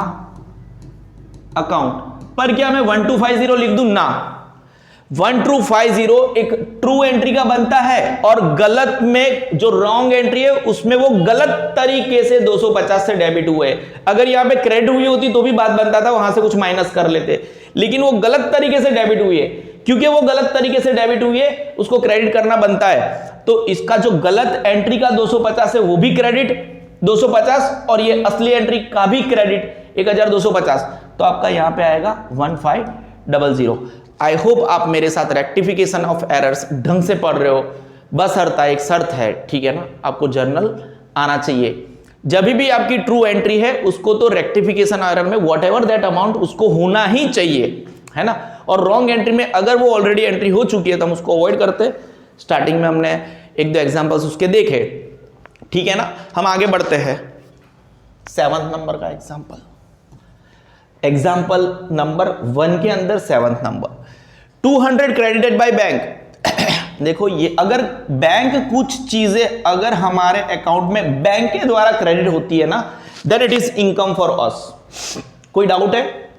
अकाउंट, पर क्या मैं 1250 लिख दूं, ना, 1250 एक ट्रू एंट्री का बनता है, और गलत में जो रॉन्ग एंट्री है उसमें वो गलत तरीके से 250 से डेबिट हुए। अगर यहां पे क्रेडिट हुई होती तो भी बात बनता था, वहां से कुछ माइनस कर लेते, लेकिन वो गलत तरीके से डेबिट हुई है, क्योंकि वो गलत तरीके से डेबिट हुई है उसको क्रेडिट करना बनता है, तो इसका जो गलत एंट्री का 250 है वो भी क्रेडिट 250, और ये असली एंट्री का भी क्रेडिट 1250, तो आपका यहां पे आएगा 1500। आई होप आप मेरे साथ रेक्टिफिकेशन ऑफ एरर्स ढंग से पढ़ रहे हो, बस एक शर्त है, ठीक है ना, आपको जर्नल आना चाहिए। जब भी आपकी ट्रू एंट्री है उसको तो रेक्टिफिकेशन एरर में व्हाट एवर दैट अमाउंट उसको होना ही चाहिए, है ना। और रॉन्ग एंट्री में अगर वो ऑलरेडी एंट्री हो चुकी है तो हम उसको अवॉइड करते। स्टार्टिंग में हमने 1-2 एग्जांपल्स उसके देखे, ठीक है ना। हम आगे बढ़ते हैं, 7th नंबर का एग्जाम्पल नंबर 1 के अंदर 7th number, 200 credited by bank. देखो ये अगर बैंक कुछ चीजें अगर हमारे अकाउंट में बैंक के द्वारा क्रेडिट होती है ना, then it is income for us. कोई डाउट है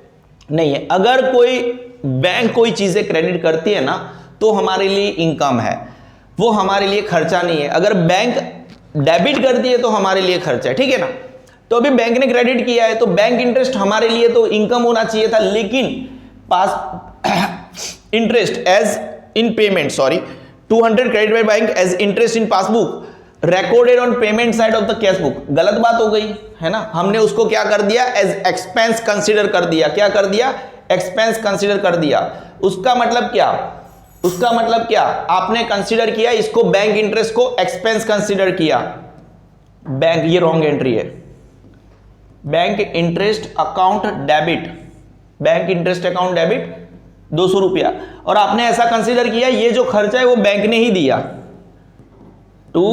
नहीं है, अगर कोई बैंक कोई चीजें क्रेडिट करती है ना तो हमारे लिए इनकम है, वो हमारे लिए खर्चा नहीं है। अगर बैंक डेबिट करती है तो हमारे लिए खर्चा है, ठीक है ना। तो अभी बैंक ने क्रेडिट किया है तो बैंक इंटरेस्ट हमारे लिए तो इनकम होना चाहिए था, लेकिन पास interest as in payment, 200 credit by bank as interest in passbook recorded on payment side of the cash book, गलत बात हो गई है ना। हमने उसको क्या कर दिया, एज एक्सपेंस कंसीडर कर दिया, क्या कर दिया, एक्सपेंस कंसीडर कर दिया। उसका मतलब क्या, उसका मतलब क्या, आपने कंसीडर किया इसको, बैंक इंटरेस्ट को एक्सपेंस कंसीडर किया, बैंक, ये रॉन्ग एंट्री है, bank interest account debit, bank interest account debit 200 रुपया, और आपने ऐसा कंसीडर किया ये जो खर्चा है वो बैंक ने ही दिया टू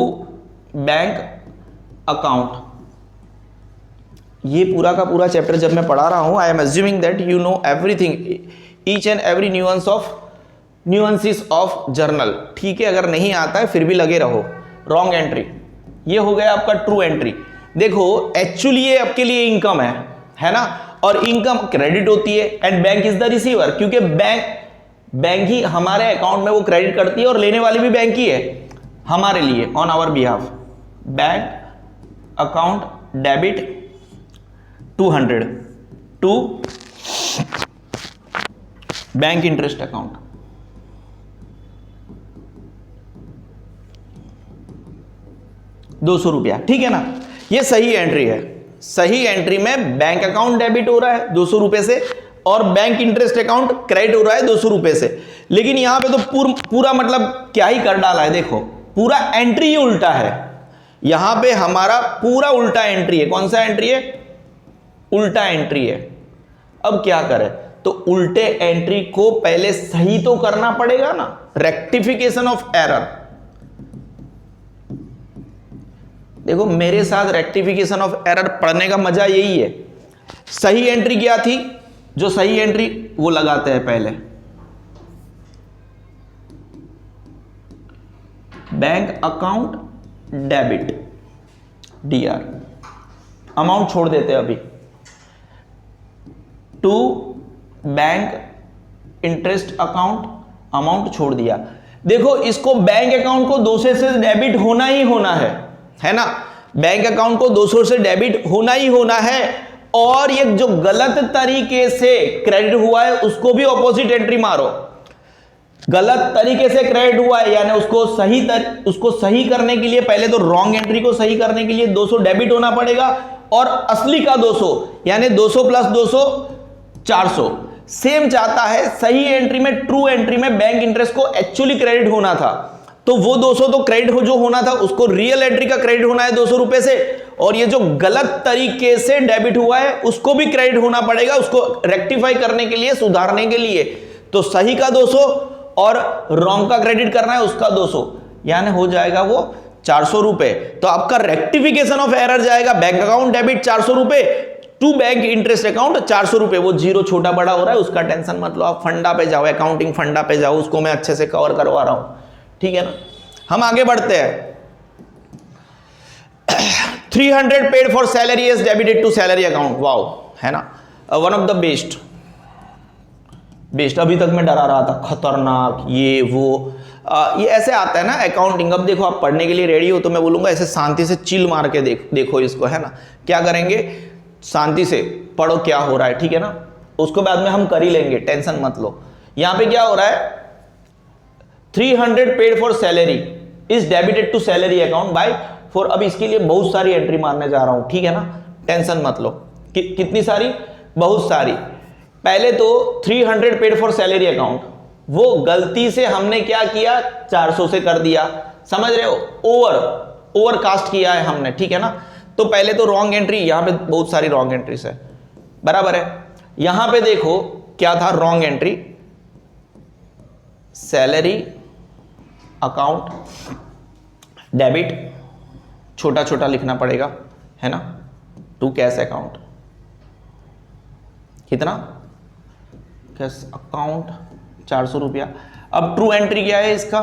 बैंक अकाउंट। ये पूरा का पूरा चैप्टर जब मैं पढ़ा रहा हूं, I am assuming that you know everything, each and every nuances of journal, ठीक है। अगर नहीं आता है फिर भी लगे रहो। रॉन्ग एंट्री, ये हो गया आपका ट्रू एंट्री। देखो एक्चुअली ये आपके लिए इनकम है ना, और इनकम क्रेडिट होती है and bank is the receiver, क्योंकि बैंक ही हमारे अकाउंट में वो क्रेडिट करती है और लेने वाली भी बैंक ही है हमारे लिए, on our behalf. Bank account debit 200 to bank interest account. ₹200, ठीक है ना। ये सही एंट्री है। सही एंट्री में बैंक अकाउंट डेबिट हो रहा है ₹200 से और बैंक इंटरेस्ट अकाउंट क्रेडिट हो रहा है ₹200 से। लेकिन यहां पे तो पूरा मतलब क्या ही कर डाला है, देखो पूरा एंट्री ही उल्टा है। यहां पे हमारा पूरा उल्टा एंट्री है। कौन सा एंट्री है? उल्टा एंट्री है। अब क्या करें? तो उल्टे एंट्री को पहले सही तो करना पड़ेगा ना, रेक्टिफिकेशन ऑफ एरर। देखो मेरे साथ रेक्टिफिकेशन ऑफ एरर पढ़ने का मजा यही है। सही एंट्री क्या थी? जो सही एंट्री वो लगाते हैं पहले, bank account debit DR, amount छोड़ देते हैं अभी, to bank interest account, amount छोड़ दिया। देखो इसको बैंक अकाउंट को 200 से डेबिट होना ही होना है ना। बैंक अकाउंट को 200 से डेबिट होना ही होना है। और ये जो गलत तरीके से क्रेडिट हुआ है उसको भी ऑपोजिट एंट्री मारो। गलत तरीके से क्रेडिट हुआ है यानी उसको सही करने के लिए पहले तो रॉन्ग एंट्री को सही करने के लिए 200 डेबिट होना पड़ेगा और असली का 200 यानी 200 प्लस 200 400। सेम चाहता है सही एंट्री में, ट्रू एंट्री में बैंक इंटरेस्ट को एक्चुअली क्रेडिट होना था, तो वो 200 तो क्रेडिट जो होना था उसको रियल एंट्री का क्रेडिट होना है ₹200 से, और ये जो गलत तरीके से डेबिट हुआ है उसको भी क्रेडिट होना पड़ेगा, उसको रेक्टिफाई करने के लिए, सुधारने के लिए। तो सही का 200 और रॉन्ग का क्रेडिट करना है उसका 200, यानी हो जाएगा वो ₹400। तो आपका रेक्टिफिकेशन ऑफ एरर जाएगा bank account debit ₹400 to bank interest account ₹400। वो जीरो छोटा बड़ा हो रहा है उसका टेंशन मत लो, आप फंडा पे जाओ, अकाउंटिंग फंडा पे जाओ, उसको मैं अच्छे से कवर करवा रहा हूं, ठीक है ना। हम आगे बढ़ते हैं। 300 paid for salary is debited to salary account. Wow, है ना, वन ऑफ द बेस्ट। अभी तक मैं डरा रहा था खतरनाक ये वो ये ऐसे आता है ना अकाउंटिंग। अब देखो आप पढ़ने के लिए रेडी हो तो मैं बोलूंगा ऐसे शांति से चिल मार के देखो इसको, है ना। क्या करेंगे? शांति से पढ़ो क्या हो रहा है, ठीक है ना। उसको बाद में हम कर ही लेंगे, टेंशन मत लो। यहां पे क्या हो रहा है? 300 paid for salary is debited to salary account by for. अब इसके लिए बहुत सारी एंट्री मारने जा रहा हूं, ठीक है ना, टेंशन मत लो। कितनी सारी? बहुत सारी। पहले तो 300 पेड फॉर सैलरी अकाउंट, वो गलती से हमने क्या किया? 400 से कर दिया, समझ रहे हो, ओवर कास्ट किया है हमने, ठीक है ना। तो पहले तो रॉन्ग एंट्री, यहां पे बहुत सारी रॉन्ग एंट्रीज है, बराबर है। यहां पे देखो क्या था wrong entry? Salary account debit, छोटा छोटा लिखना पड़ेगा, है ना, टू कैश अकाउंट। कितना? Cash account ₹400। अब ट्रू एंट्री क्या है इसका?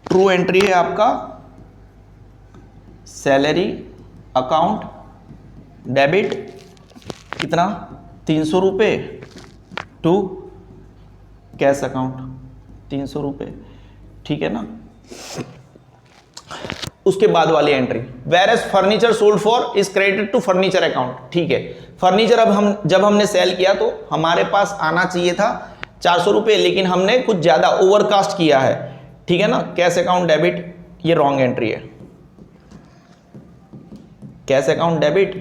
ट्रू एंट्री है आपका सैलरी अकाउंट डेबिट, कितना? ₹300 टू कैश अकाउंट ₹300, ठीक है ना। उसके बाद वाली entry where as furniture sold for is credited to furniture account, ठीक है। फर्नीचर अब जब हमने सेल किया तो हमारे पास आना चाहिए था ₹400, लेकिन हमने कुछ ज्यादा ओवरकास्ट किया है, ठीक है ना। कैश अकाउंट डेबिट, ये रॉन्ग एंट्री है। Cash account debit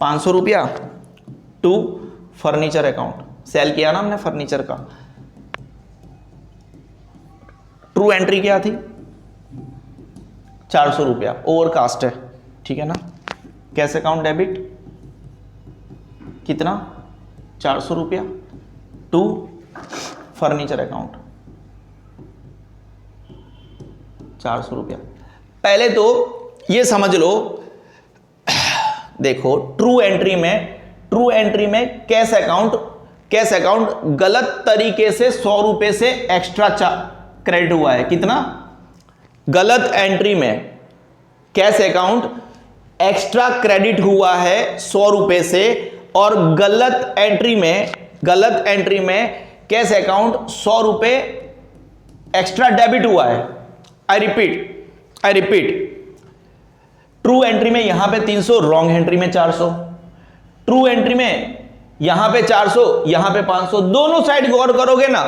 ₹500 to furniture account, sale किया ना हमने फर्नीचर का। ट्रू एंट्री क्या थी? ₹400, ओवरकास्ट है, ठीक है ना। कैश अकाउंट डेबिट कितना? ₹400 टू फर्नीचर अकाउंट ₹400। पहले तो ये समझ लो, देखो ट्रू एंट्री में कैश अकाउंट गलत तरीके से ₹100 से एक्स्ट्रा क्रेडिट हुआ है। कितना? गलत एंट्री में कैश अकाउंट एक्स्ट्रा क्रेडिट हुआ है ₹100 से, और गलत एंट्री में कैश अकाउंट ₹100 एक्स्ट्रा डेबिट हुआ है। आई रिपीट, ट्रू एंट्री में यहां पे 300, रॉन्ग एंट्री में 400। ट्रू एंट्री में यहां पे 400, यहां पे 500, दोनों साइड गौर करोगे ना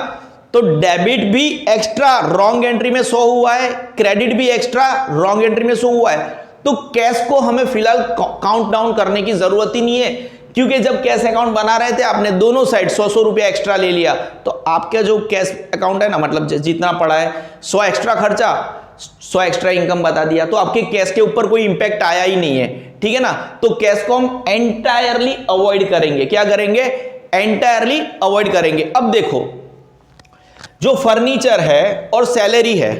तो डेबिट भी एक्स्ट्रा रॉन्ग एंट्री में 100 हुआ है, क्रेडिट भी एक्स्ट्रा रॉन्ग एंट्री में 100 हुआ है। तो कैश को हमें फिलहाल काउंट डाउन करने की जरूरत ही नहीं है, क्योंकि जब कैश अकाउंट बना रहे थे आपने दोनों साइड 100 रुपया एक्स्ट्रा ले लिया, तो आपका जो कैश अकाउंट है ना, मतलब जितना पड़ा है 100 एक्स्ट्रा खर्चा, 100 एक्स्ट्रा इनकम बता दिया, तो आपके कैश के ऊपर कोई इंपैक्ट आया ही नहीं है। ठीक है ना, तो कैश को हम एंटायरली अवॉइड करेंगे। क्या करेंगे? एंटायरली अवॉइड करेंगे। अब देखो, जो फर्नीचर है और सैलरी है,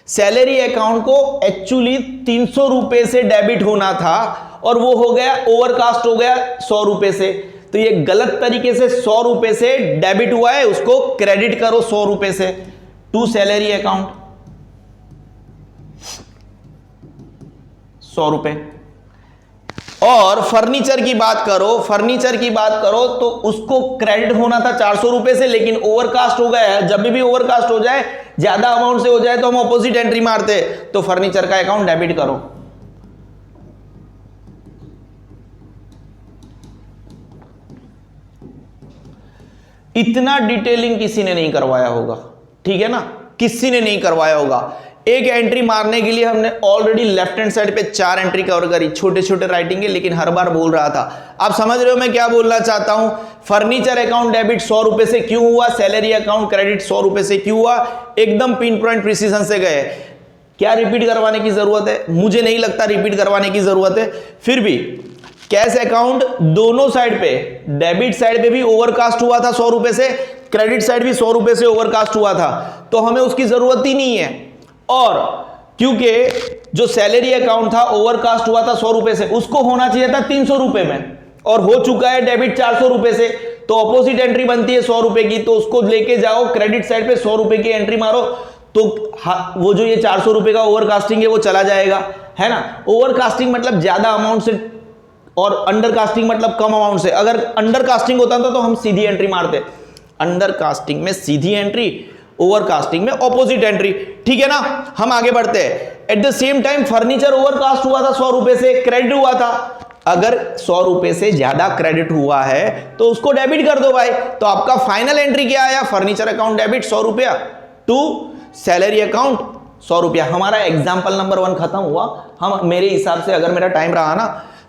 सैलरी अकाउंट को एक्चुअली 300 रुपए से डेबिट होना था और वो हो गया ओवरकास्ट हो गया 100 रुपए से। तो ये गलत तरीके से 100 रुपए से डेबिट हुआ है, उसको क्रेडिट करो 100 रुपए से टू सैलरी अकाउंट, 100 रुपए। और फर्नीचर की बात करो तो उसको क्रेडिट होना था 400 रुपए से, लेकिन ओवरकास्ट हो गया है। जब भी ओवरकास्ट हो जाए, ज्यादा अमाउंट से हो जाए, तो हम ऑपोजिट एंट्री मारते, तो फर्नीचर का अकाउंट डेबिट करो। इतना डिटेलिंग किसी ने नहीं करवाया होगा, ठीक है ना, किसी ने नहीं करवाया होगा। एक एंट्री मारने के लिए हमने ऑलरेडी लेफ्ट हैंड साइड पे 4 एंट्री कवर करी, छोटे छोटे राइटिंग है, लेकिन हर बार बोल रहा था। आप समझ रहे हो मैं क्या बोलना चाहता हूं? फर्नीचर अकाउंट डेबिट 100 रुपए से क्यों हुआ, सैलरी अकाउंट क्रेडिट 100 रुपए से क्यों हुआ, एकदम पिन पॉइंट प्रिसीजन से गए। क्या रिपीट करवाने की जरूरत है? मुझे नहीं लगता रिपीट करवाने की जरूरत है। फिर भी कैश अकाउंट दोनों साइड पे, डेबिट साइड पे भी ओवरकास्ट हुआ था 100 रुपए से, क्रेडिट साइड भी 100 रुपए से ओवरकास्ट हुआ था, तो हमें उसकी जरूरत ही नहीं है। और क्योंकि जो सैलरी अकाउंट था ओवरकास्ट हुआ था 100 रुपए से, उसको होना चाहिए था 300 रुपए में, और हो चुका है डेबिट 400 रुपए से, तो ऑपोजिट एंट्री बनती है 100 रुपए की, तो उसको लेके जाओ क्रेडिट साइड पे 100 रुपए की एंट्री मारो, तो वो जो ये 400 रुपए का ओवरकास्टिंग है वो चला जाएगा, है ना। ओवरकास्टिंग मतलब ज्यादा अमाउंट से, और अंडरकास्टिंग मतलब कम अमाउंट से। अगर अंडरकास्टिंग होता था तो हम सीधी एंट्री मारते, अंडरकास्टिंग में सीधी एंट्री, ओवरकास्टिंग में ऑपोजिट एंट्री, ठीक है ना। हम आगे बढ़ते हैं। At the same time furniture overcast हुआ था 100 रुपए से, क्रेडिट हुआ था। अगर 100 रुपए से ज्यादा क्रेडिट हुआ है तो उसको डेबिट कर दो भाई। तो आपका फाइनल एंट्री क्या आया? फर्नीचर अकाउंट डेबिट 100 रुपया टू सैलरी अकाउंट 100 रुपया। हमारा एग्जाम्पल नंबर 1 खत्म हुआ। हम, मेरे हिसाब से अगर मेरा टाइम रहा ना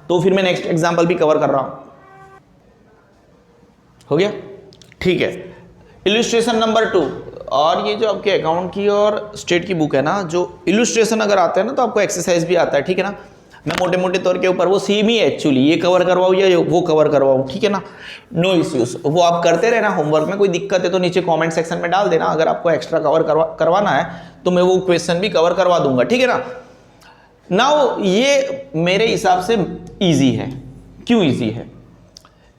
तो फिर मैं नेक्स्ट एग्जाम्पल भी कवर कर रहा हूं। हो गया? ठीक है। इलस्ट्रेशन नंबर 2, और ये जो आपके अकाउंट की और स्टेट की बुक है ना, जो इलस्ट्रेशन अगर आते हैं ना तो आपको एक्सरसाइज भी आता है, ठीक है ना। मैं मोटे मोटे तौर के ऊपर वो सेम ही है एक्चुअली, ये कवर करवाऊँ या वो कवर करवाऊँ, ठीक है ना, नो इश्यूज। वो आप करते रहना होमवर्क में। कोई दिक्कत है तो नीचे कमेंट सेक्शन में डाल देना। अगर आपको एक्स्ट्रा कवर करवाना है तो मैं वो क्वेश्चन भी कवर करवा दूंगा, ठीक है ना। नाउ ये मेरे हिसाब से ईजी है। क्यों ईजी है?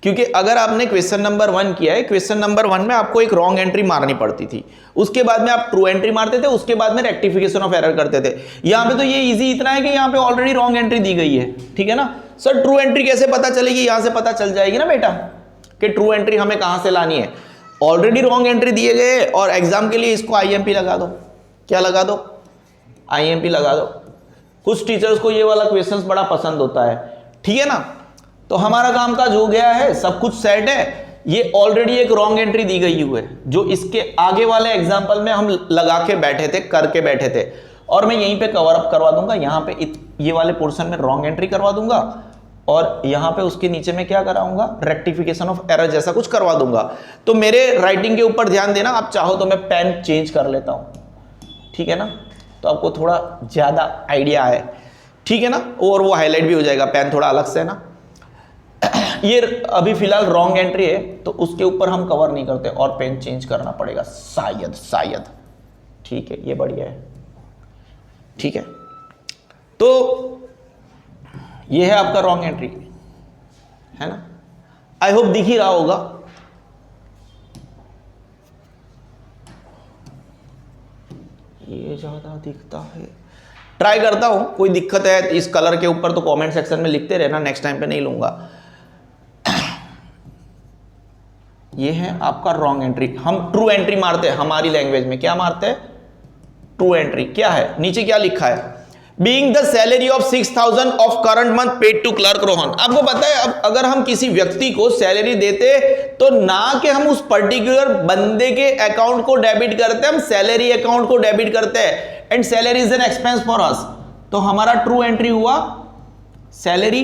क्योंकि अगर आपने क्वेश्चन नंबर 1 किया है, क्वेश्चन नंबर 1 में आपको एक रॉन्ग एंट्री मारनी पड़ती थी, उसके बाद में आप ट्रू एंट्री मारते थे, उसके बाद में रेक्टिफिकेशन ऑफ एरर करते थे। यहां पे तो ये इजी इतना है कि यहां पे ऑलरेडी रॉन्ग एंट्री दी गई है, ठीक है ना। सर ट्रू एंट्री कैसे पता चलेगी? यहां से पता चल जाएगी ना बेटा कि ट्रू एंट्री हमें कहां से लानी है। ऑलरेडी रॉन्ग एंट्री दिए गए और एग्जाम के लिए इसको IMP लगा दो। क्या लगा दो? IMP लगा दो। कुछ टीचर्स को ये वाला क्वेश्चन बड़ा पसंद होता है, ठीक है ना। तो हमारा काम काज हो गया है, सब कुछ सेट है। ये ऑलरेडी एक रॉन्ग एंट्री दी गई हुई है जो इसके आगे वाले एग्जाम्पल में हम लगा के बैठे थे, करके बैठे थे, और मैं यहीं पे कवर अप करवा दूंगा। यहाँ पे ये वाले पोर्शन में रॉन्ग एंट्री करवा दूंगा और यहाँ पे उसके नीचे में क्या कराऊंगा? रेक्टिफिकेशन ऑफ एरर जैसा कुछ करवा दूंगा। तो मेरे राइटिंग के ऊपर ध्यान देना। आप चाहो तो मैं पेन चेंज कर लेता हूँ, ठीक है ना, तो आपको थोड़ा ज्यादा आइडिया है, ठीक है ना, और वो हाईलाइट भी हो जाएगा पेन थोड़ा अलग से ना। ये अभी फिलहाल रॉन्ग एंट्री है तो उसके ऊपर हम कवर नहीं करते और पेन चेंज करना पड़ेगा शायद, ठीक है, ये बढ़िया है, ठीक है। तो ये है आपका रॉन्ग एंट्री, है ना। आई होप दिख ही रहा होगा। ये ज्यादा दिखता है, ट्राई करता हूं। कोई दिक्कत है इस कलर के ऊपर तो कमेंट सेक्शन में लिखते रहना, नेक्स्ट टाइम पे नहीं लूंगा। ये है आपका रॉन्ग एंट्री। हम ट्रू एंट्री मारते हैं, हमारी लैंग्वेज में क्या मारते हैं? ट्रू एंट्री क्या है, नीचे क्या लिखा है, being the salary of 6,000 of current month paid to clerk Rohan. आपको पता है अब अगर हम किसी व्यक्ति को सैलरी देते तो ना कि हम उस पर्टिकुलर बंदे के अकाउंट को डेबिट करते हैं, हम सैलरी अकाउंट को डेबिट करते हैं, and salary is an expense for us. तो हमारा ट्रू एंट्री हुआ सैलरी।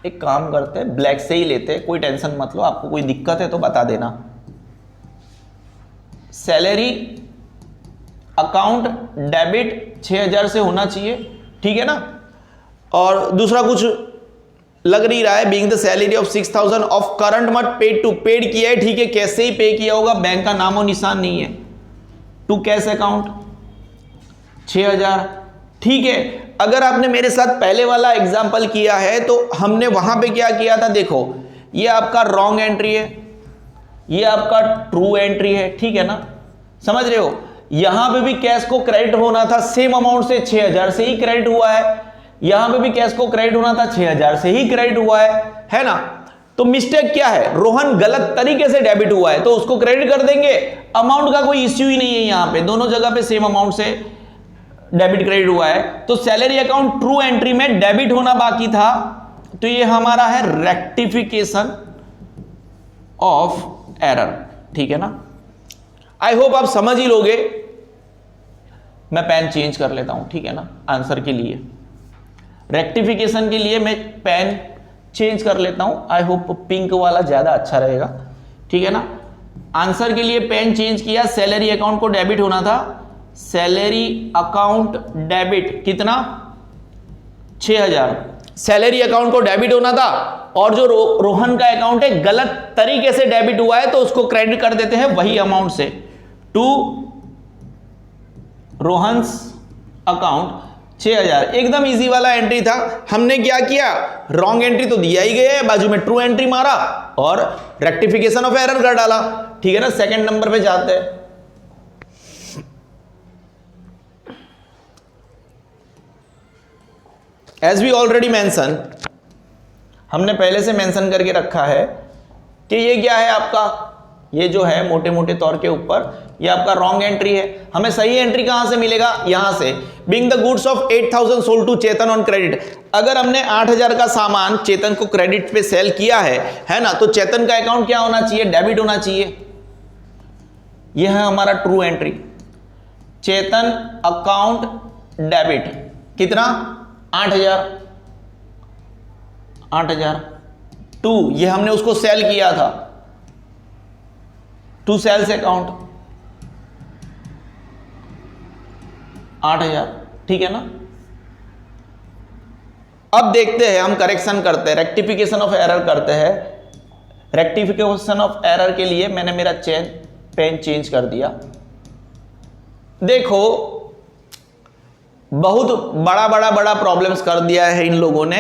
एक काम करते हैं ब्लैक से ही लेते हैं, कोई टेंशन मत लो, आपको कोई दिक्कत है तो बता देना। सैलरी अकाउंट डेबिट 6,000 से होना चाहिए, ठीक है ना। और दूसरा कुछ लग नहीं रहा है, being the salary of 6,000 of current month paid to, paid किया है, ठीक है, कैसे ही पे किया होगा, बैंक का नामो निशान नहीं है, टू कैश अकाउंट 6,000, ठीक है। अगर आपने मेरे साथ पहले वाला एग्जांपल किया है तो हमने वहां पे क्या किया था, देखो ये आपका रॉन्ग एंट्री है, ये आपका ट्रू एंट्री है, ठीक है ना, समझ रहे हो। यहां पे भी कैश को क्रेडिट होना था सेम अमाउंट से, 6,000 से ही क्रेडिट हुआ है, यहां पे भी कैश को क्रेडिट होना था 6,000 से ही क्रेडिट हुआ है ना। तो मिस्टेक क्या है, रोहन गलत तरीके से डेबिट हुआ है तो उसको क्रेडिट कर देंगे, अमाउंट का कोई इश्यू ही नहीं है, यहां पे दोनों जगह पे सेम अमाउंट से डेबिट क्रेडिट हुआ है। तो सैलरी अकाउंट ट्रू एंट्री में डेबिट होना बाकी था, तो ये हमारा है रेक्टिफिकेशन ऑफ एरर, ठीक है ना। आई होप आप समझ ही लोगे। मैं पेन चेंज कर लेता हूं, ठीक है ना, आंसर के लिए, रेक्टिफिकेशन के लिए मैं पेन चेंज कर लेता हूं। आई होप पिंक वाला ज्यादा अच्छा रहेगा, ठीक है ना। आंसर के लिए पेन चेंज किया, सैलरी अकाउंट को डेबिट होना था, सैलरी अकाउंट डेबिट कितना 6,000, सैलरी अकाउंट को डेबिट होना था, और जो रोहन का अकाउंट है गलत तरीके से डेबिट हुआ है तो उसको क्रेडिट कर देते हैं वही अमाउंट से टू रोहन्स अकाउंट 6,000। एकदम इजी वाला एंट्री था। हमने क्या किया, रॉन्ग एंट्री तो दिया ही गया है, बाजू में ट्रू एंट्री मारा और रेक्टिफिकेशन ऑफ एरर कर डाला, ठीक है ना। सेकंड नंबर पे जाते हैं। एज वी ऑलरेडी मेंशन, हमने पहले से मेंशन करके रखा है कि ये क्या है आपका, ये जो है मोटे मोटे तौर के ऊपर ये आपका रॉन्ग एंट्री है। हमें सही एंट्री कहां से मिलेगा, यहां से, being the goods of 8,000 sold to Chetan on credit. अगर हमने 8,000 का सामान चेतन को क्रेडिट पे सेल किया है ना, तो चेतन का अकाउंट क्या होना चाहिए, डेबिट होना चाहिए। यह है हमारा ट्रू एंट्री, चेतन अकाउंट डेबिट कितना 8,000 टू, ये हमने उसको सेल किया था, टू सेल्स अकाउंट 8,000, ठीक है ना। अब देखते हैं, हम करेक्शन करते हैं, रेक्टिफिकेशन ऑफ एरर करते हैं। रेक्टिफिकेशन ऑफ एरर के लिए मैंने मेरा पेन चेंज कर दिया। देखो बहुत बड़ा प्रॉब्लम्स कर दिया है इन लोगों ने।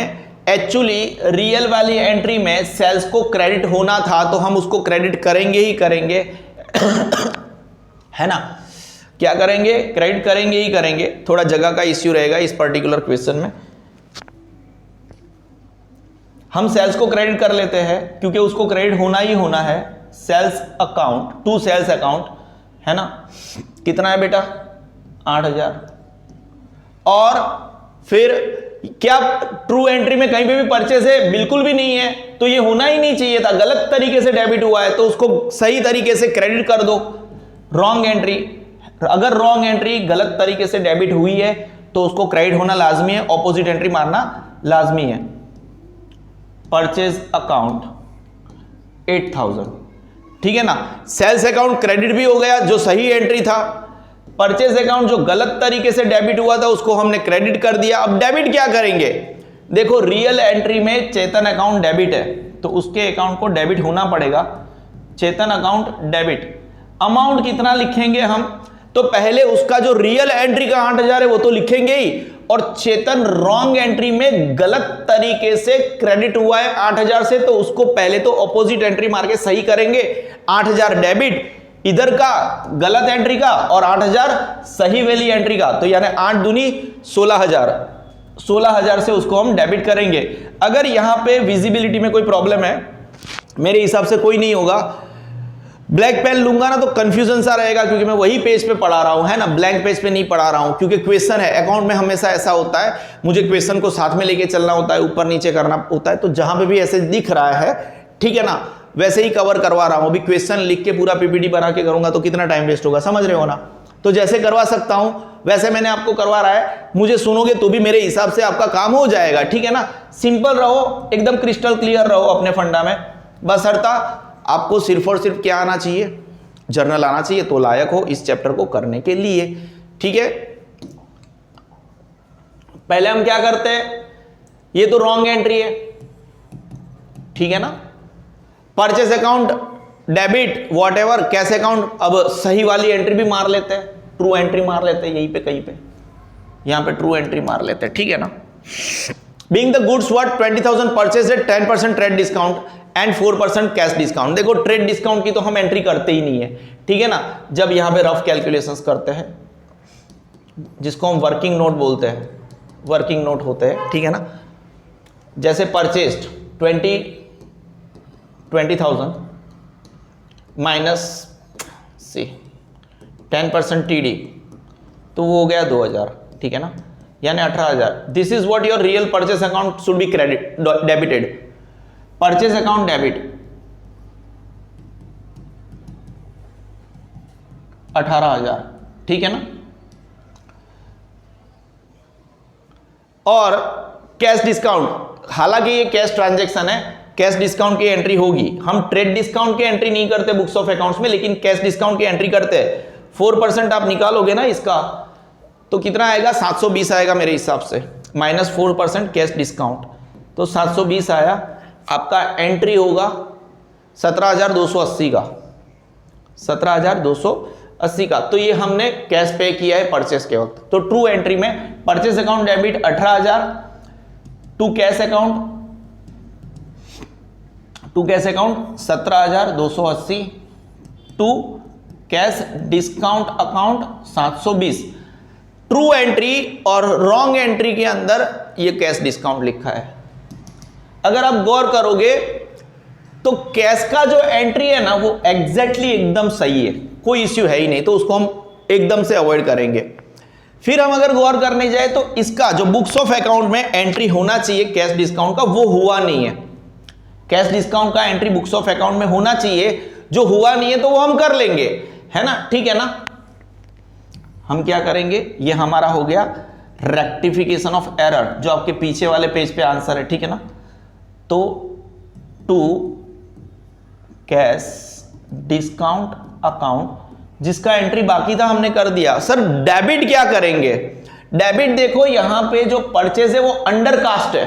एक्चुअली रियल वाली एंट्री में सेल्स को क्रेडिट होना था तो हम उसको क्रेडिट करेंगे ही करेंगे है ना, क्या करेंगे, क्रेडिट करेंगे ही करेंगे। थोड़ा जगह का इश्यू रहेगा इस पर्टिकुलर क्वेश्चन में। हम सेल्स को क्रेडिट कर लेते हैं क्योंकि उसको क्रेडिट होना ही होना है, sales account to sales account, है ना। कितना है बेटा 8,000। और फिर क्या ट्रू एंट्री में कहीं पे भी परचेज है, बिल्कुल भी नहीं है, तो ये होना ही नहीं चाहिए था, गलत तरीके से डेबिट हुआ है तो उसको सही तरीके से क्रेडिट कर दो। रॉन्ग एंट्री, अगर रॉन्ग एंट्री गलत तरीके से डेबिट हुई है तो उसको क्रेडिट होना लाजमी है, ऑपोजिट एंट्री मारना लाजमी है। परचेज अकाउंट 8,000, ठीक है ना। सेल्स अकाउंट क्रेडिट भी हो गया जो सही एंट्री था, परचेज अकाउंट जो गलत तरीके से डेबिट हुआ था उसको हमने क्रेडिट कर दिया। अब डेबिट क्या करेंगे, देखो रियल एंट्री में चेतन अकाउंट डेबिट है तो उसके अकाउंट को डेबिट होना पड़ेगा, चेतन अकाउंट डेबिट। अमाउंट कितना लिखेंगे हम, तो पहले उसका जो रियल एंट्री का 8,000 है वो तो लिखेंगे ही, और चेतन रॉन्ग एंट्री में गलत तरीके से क्रेडिट हुआ है 8,000 से तो उसको पहले तो ऑपोजिट एंट्री मार के सही करेंगे। 8,000 डेबिट इधर का गलत एंट्री का और 8,000 सही वाली एंट्री का, तो यानी 8 दूनी 16,000, 16,000 से उसको हम डेबिट करेंगे। अगर यहां पे विजिबिलिटी में कोई प्रॉब्लम है, मेरे हिसाब से कोई नहीं होगा, ब्लैक पेन लूंगा ना तो कंफ्यूजन सा रहेगा, क्योंकि मैं वही पेज पे पढ़ा रहा हूं, है ना, ब्लैंक पेज पे नहीं पढ़ा रहा हूं, क्योंकि क्वेश्चन है। अकाउंट में हमेशा ऐसा होता है, मुझे क्वेश्चन को साथ में लेके चलना होता है, ऊपर नीचे करना होता है, तो जहां पे भी ऐसे दिख रहा है, ठीक है ना, वैसे ही कवर करवा रहा हूं। अभी क्वेश्चन लिख के पूरा पीपीटी बना के करूंगा तो कितना टाइम वेस्ट होगा, समझ रहे हो ना। तो जैसे करवा सकता हूं वैसे मैंने आपको करवा रहा है, मुझे सुनोगे तो भी मेरे हिसाब से आपका काम हो जाएगा, ठीक है ना। सिंपल रहो, एकदम क्रिस्टल क्लियर रहो अपने फंडा में, बस हरता आपको सिर्फ और सिर्फ क्या आना चाहिए, जर्नल आना चाहिए, तो लायक हो इस चैप्टर को करने के लिए, ठीक है। पहले हम क्या करते हैं, ये तो रॉन्ग एंट्री है, ठीक है ना। Purchase account, debit, whatever, cash account, अब सही वाली एंट्री भी मार लेते हैं, ट्रू एंट्री मार लेते हैं, यहीं पे कहीं पे यहां पे ट्रू एंट्री मार लेते हैं, ठीक है ना। Being the goods worth 20,000 purchase at 10% trade discount and 4% cash discount. देखो ट्रेड डिस्काउंट की तो हम एंट्री करते ही नहीं है, ठीक है ना। जब यहां पे रफ कैलकुलेशंस करते हैं, जिसको हम वर्किंग नोट बोलते हैं, वर्किंग नोट होते हैं, ठीक है ना। जैसे परचेस्ड 20,000 माइनस सी 10% टीडी, तो वो हो गया 2,000, ठीक है ना, यानी 18,000। This is what your real purchase account should be credit debited. Purchase account debit 18,000, ठीक है ना। और कैश डिस्काउंट, हालांकि ये कैश ट्रांजैक्शन है, कैश डिस्काउंट की एंट्री होगी। हम ट्रेड डिस्काउंट की एंट्री नहीं करते बुक्स ऑफ अकाउंट्स में, लेकिन कैश डिस्काउंट की एंट्री करते हैं। 4% आप निकालोगे ना इसका, तो कितना आएगा, 720 आएगा मेरे हिसाब से, माइनस 4% कैश डिस्काउंट, तो 720 आया। आपका एंट्री होगा 17,280 का, 17,280 का। तो ये हमने कैश पे किया है परचेस के वक्त। तो ट्रू एंट्री में purchase account debit 18,000 to cash account, 17,280 to cash discount account 720। True entry और रॉन्ग एंट्री के अंदर ये कैश डिस्काउंट लिखा है। अगर आप गौर करोगे तो कैश का जो एंट्री है ना वो एग्जैक्टली एकदम सही है, कोई इश्यू है ही नहीं, तो उसको हम एकदम से अवॉइड करेंगे। फिर हम अगर गौर करने जाए तो इसका जो बुक्स ऑफ अकाउंट में एंट्री होना चाहिए कैश डिस्काउंट का, वो हुआ नहीं है। कैश डिस्काउंट का एंट्री बुक्स ऑफ अकाउंट में होना चाहिए, जो हुआ नहीं है तो वो हम कर लेंगे, है ना, ठीक है ना। हम क्या करेंगे, ये हमारा हो गया रेक्टिफिकेशन ऑफ एरर, जो आपके पीछे वाले पेज पे आंसर है, ठीक है ना। तो टू कैश डिस्काउंट अकाउंट, जिसका एंट्री बाकी था हमने कर दिया। सर डेबिट क्या करेंगे, डेबिट देखो यहां पे जो परचेज है वो अंडर कास्ट है।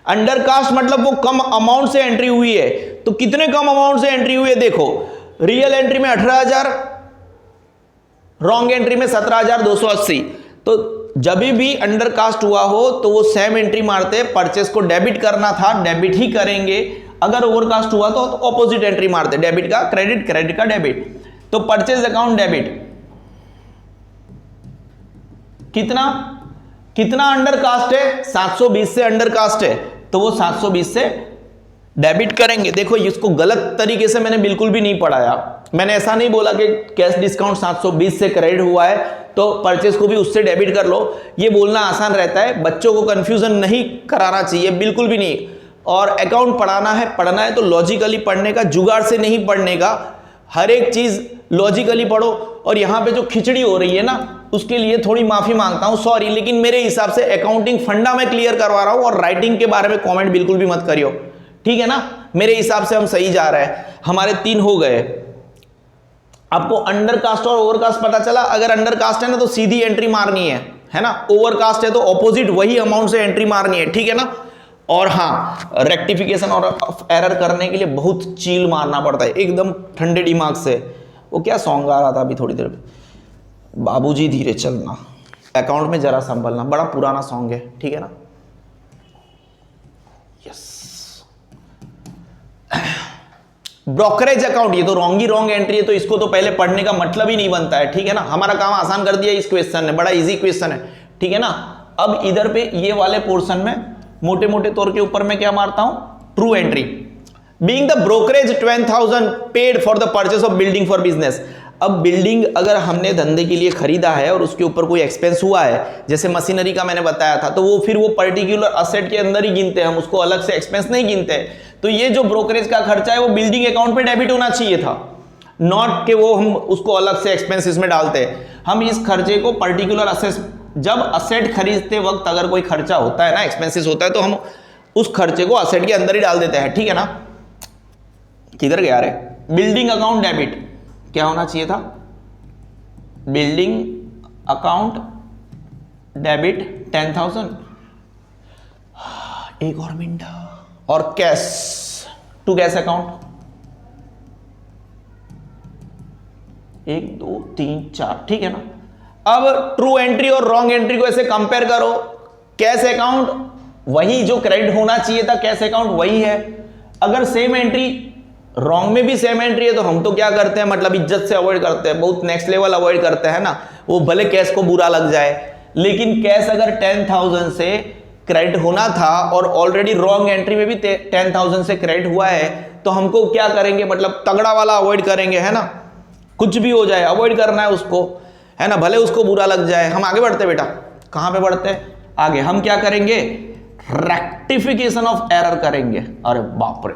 अंडर कास्ट मतलब वो कम अमाउंट से एंट्री हुई है, तो कितने कम अमाउंट से एंट्री हुई है, देखो रियल एंट्री में 18,000, रॉन्ग एंट्री में 17,280। तो जब भी अंडर कास्ट हुआ हो तो वो सेम एंट्री मारते हैं, परचेस को डेबिट करना था डेबिट ही करेंगे, अगर ओवरकास्ट हुआ तो ऑपोजिट एंट्री मारते, डेबिट का क्रेडिट, क्रेडिट का डेबिट। तो परचेज अकाउंट डेबिट कितना कितना अंडर कास्ट है, 720 से अंडर कास्ट है, तो वो 720 से डेबिट करेंगे। देखो इसको गलत तरीके से मैंने बिल्कुल भी नहीं पढ़ाया, मैंने ऐसा नहीं बोला कि कैश डिस्काउंट 720 से क्रेडिट हुआ है तो परचेज को भी उससे डेबिट कर लो। ये बोलना आसान रहता है, बच्चों को कंफ्यूजन नहीं कराना चाहिए, बिल्कुल भी नहीं। और अकाउंट पढ़ाना है तो लॉजिकली पढ़ने का, जुगाड़ से नहीं पढ़ने का। हर एक चीज लॉजिकली पढ़ो। और यहां पे जो खिचड़ी हो रही है ना, उसके लिए थोड़ी माफी मांगता हूं, सॉरी, लेकिन मेरे हिसाब से अकाउंटिंग फंडा में क्लियर करवा रहा हूं, और राइटिंग के बारे में कमेंट बिल्कुल भी मत करियो, ठीक है ना। मेरे हिसाब से हम सही जा रहे हैं, हमारे 3 हो गए। आपको अंडर कास्ट और ओवर कास्ट पता चला। अगर अंडर कास्ट है ना तो सीधी एंट्री मारनी है ना। ओवर कास्ट है तो ऑपोजिट वही अमाउंट से एंट्री मारनी है, ठीक है ना। और हाँ, रेक्टिफिकेशन और एरर करने के लिए बहुत चील मारना पड़ता है, एकदम ठंडे दिमाग से। वो क्या सॉन्ग आ रहा था अभी थोड़ी देर में, बाबूजी धीरे चलना, अकाउंट में जरा संभलना, बड़ा पुराना सॉन्ग है, ठीक है ना। यस, ब्रोकरेज अकाउंट, ये तो रॉन्ग एंट्री है, तो इसको तो पहले पढ़ने का मतलब ही नहीं बनता है, ठीक है ना। हमारा काम आसान कर दिया इस क्वेश्चन ने, बड़ा इजी क्वेश्चन है, ठीक है ना। अब इधर पे ये वाले पोर्शन में मोटे मोटे तौर के ऊपर मैं क्या मारता हूं, true entry. Being the brokerage 10,000 paid for the purchase of building for business. अब बिल्डिंग अगर हमने धंधे के लिए खरीदा है और उसके ऊपर कोई एक्सपेंस हुआ है, जैसे मशीनरी का मैंने बताया था, तो वो फिर वो पर्टिकुलर असेट के अंदर ही गिनते हैं, हम उसको अलग से एक्सपेंस नहीं गिनते। तो ये जो ब्रोकरेज का खर्चा है वो बिल्डिंग अकाउंट पे डेबिट होना चाहिए था, नॉट कि वो हम उसको अलग से एक्सपेंसेस में डालते हैं। हम इस खर्चे को पर्टिकुलर असेट, जब असेट खरीदते वक्त अगर कोई खर्चा होता है ना, एक्सपेंसेस होता है, तो हम उस खर्चे को असेट के अंदर ही डाल देते हैं, ठीक है ना। किधर गया रे? बिल्डिंग अकाउंट डेबिट क्या होना चाहिए था? बिल्डिंग अकाउंट डेबिट 10,000, एक और मिनट, और कैश टू कैश अकाउंट 1 2 3 4, ठीक है ना। अब ट्रू एंट्री और रॉन्ग एंट्री को ऐसे कंपेयर करो। कैश अकाउंट वही जो क्रेडिट होना चाहिए था, कैश अकाउंट वही है। अगर सेम एंट्री रॉन्ग में भी सेम एंट्री है तो हम तो क्या करते हैं, मतलब इज्जत से अवॉइड करते हैं, बहुत नेक्स्ट लेवल अवॉइड करते हैं ना, वो भले कैश को बुरा लग जाए। लेकिन कैश अगर 10,000 से क्रेडिट होना था और ऑलरेडी रॉन्ग एंट्री में भी 10,000 से क्रेडिट हुआ है, तो हमको क्या करेंगे, मतलब तगड़ा वाला अवॉइड करेंगे, है ना। कुछ भी हो जाए अवॉइड करना है उसको, है ना, भले उसको बुरा लग जाए। हम आगे बढ़ते बेटा, कहां पे बढ़ते हैं आगे? हम क्या करेंगे? रेक्टिफिकेशन ऑफ एरर करेंगे। अरे बाप रे,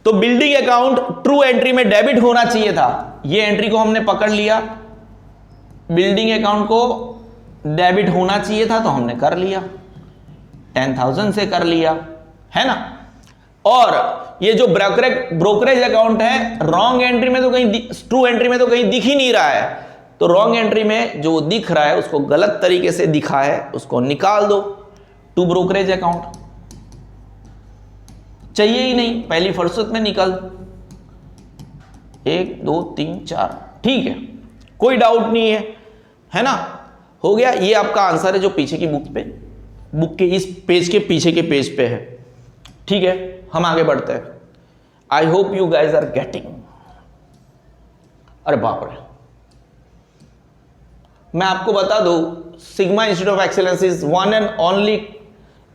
तो बिल्डिंग अकाउंट ट्रू एंट्री में डेबिट होना चाहिए था, ये एंट्री को हमने पकड़ लिया। बिल्डिंग अकाउंट को डेबिट होना चाहिए था तो हमने कर लिया, 10,000 से कर लिया, है ना। और ये जो ब्रोकरेज अकाउंट है, रॉन्ग एंट्री में तो कहीं, ट्रू एंट्री में तो कहीं दिख ही नहीं रहा है, तो रॉन्ग एंट्री में जो दिख रहा है उसको गलत तरीके से दिखा है, उसको निकाल दो। टू ब्रोकरेज अकाउंट चाहिए ही नहीं, पहली फुर्सत में निकल। 1 2 3 4, ठीक है, कोई डाउट नहीं है ना। हो गया, ये आपका आंसर है जो पीछे की बुक के इस पेज के पीछे के पेज पे है, ठीक है। हम आगे बढ़ते हैं। I hope you guys are getting. अरे बाप रे, मैं आपको बता दूं, Sigma Institute of Excellence is one and only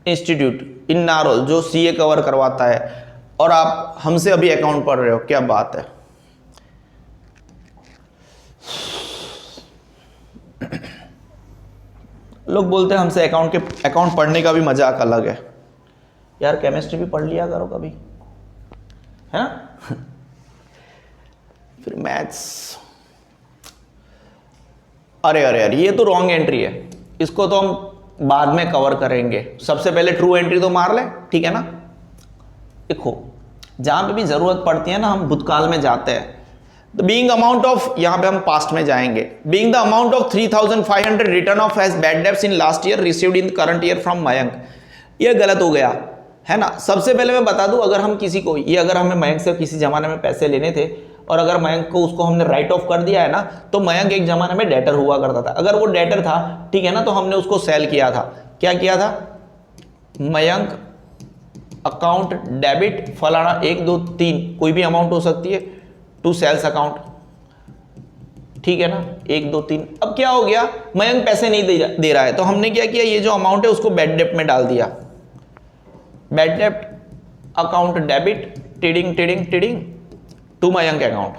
institute in Narol जो सीए कवर करवाता है, और आप हमसे अभी अकाउंट पढ़ रहे हो, क्या बात है। लोग बोलते हैं हमसे अकाउंट पढ़ने का भी मजाक अलग है। यार केमिस्ट्री भी पढ़ लिया करो कभी, है ना। फिर मैथ्स, अरे अरे अरे, ये तो रॉन्ग एंट्री है, इसको तो हम बाद में कवर करेंगे। सबसे पहले ट्रू एंट्री तो मार ले, ठीक है ना। देखो जहां पे भी जरूरत पड़ती है ना, हम भूतकाल में जाते हैं। तो बीइंग अमाउंट ऑफ, यहां पे हम पास्ट में जाएंगे। Being the amount of 3,500 return of as bad debts in last year received in current year from Mayank, ये गलत हो गया, है ना। सबसे पहले मैं बता दूं, अगर हम किसी को, ये अगर हमें मयंक से किसी जमाने में पैसे लेने थे और अगर मयंक को उसको हमने राइट ऑफ कर दिया है ना, तो मयंक एक जमाने में डेटर हुआ करता था। अगर वो डेटर था, ठीक है ना, तो हमने उसको सेल किया था। क्या किया था? मयंक अकाउंट डेबिट फलाना 1 2 3, कोई भी अमाउंट हो सकती है, टू सेल्स अकाउंट, ठीक है ना, 1 2 3। अब क्या हो गया, मयंक पैसे नहीं दे रहा है, तो हमने क्या किया, ये जो अमाउंट है उसको बैड डेब्ट में डाल दिया। बैड डेब्ट account debit tiding tiding tiding to Mayank account.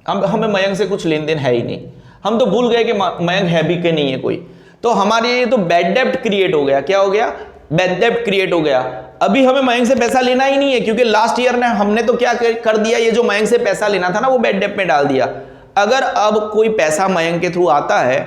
हम हमें मयंक से कुछ लेन देन है ही नहीं, हम तो भूल गए कि मयंक है भी कि नहीं है कोई, तो हमारे ये तो बैड डेब्ट क्रिएट हो गया। क्या हो गया? बैड डेब्ट क्रिएट हो गया। अभी हमें मयंक से पैसा लेना ही नहीं है, क्योंकि लास्ट ईयर ने हमने तो क्या कर दिया, ये जो मयंक से पैसा लेना था ना, वो बैड डेब्ट में डाल दिया। अगर अब कोई पैसा मयंक के थ्रू आता है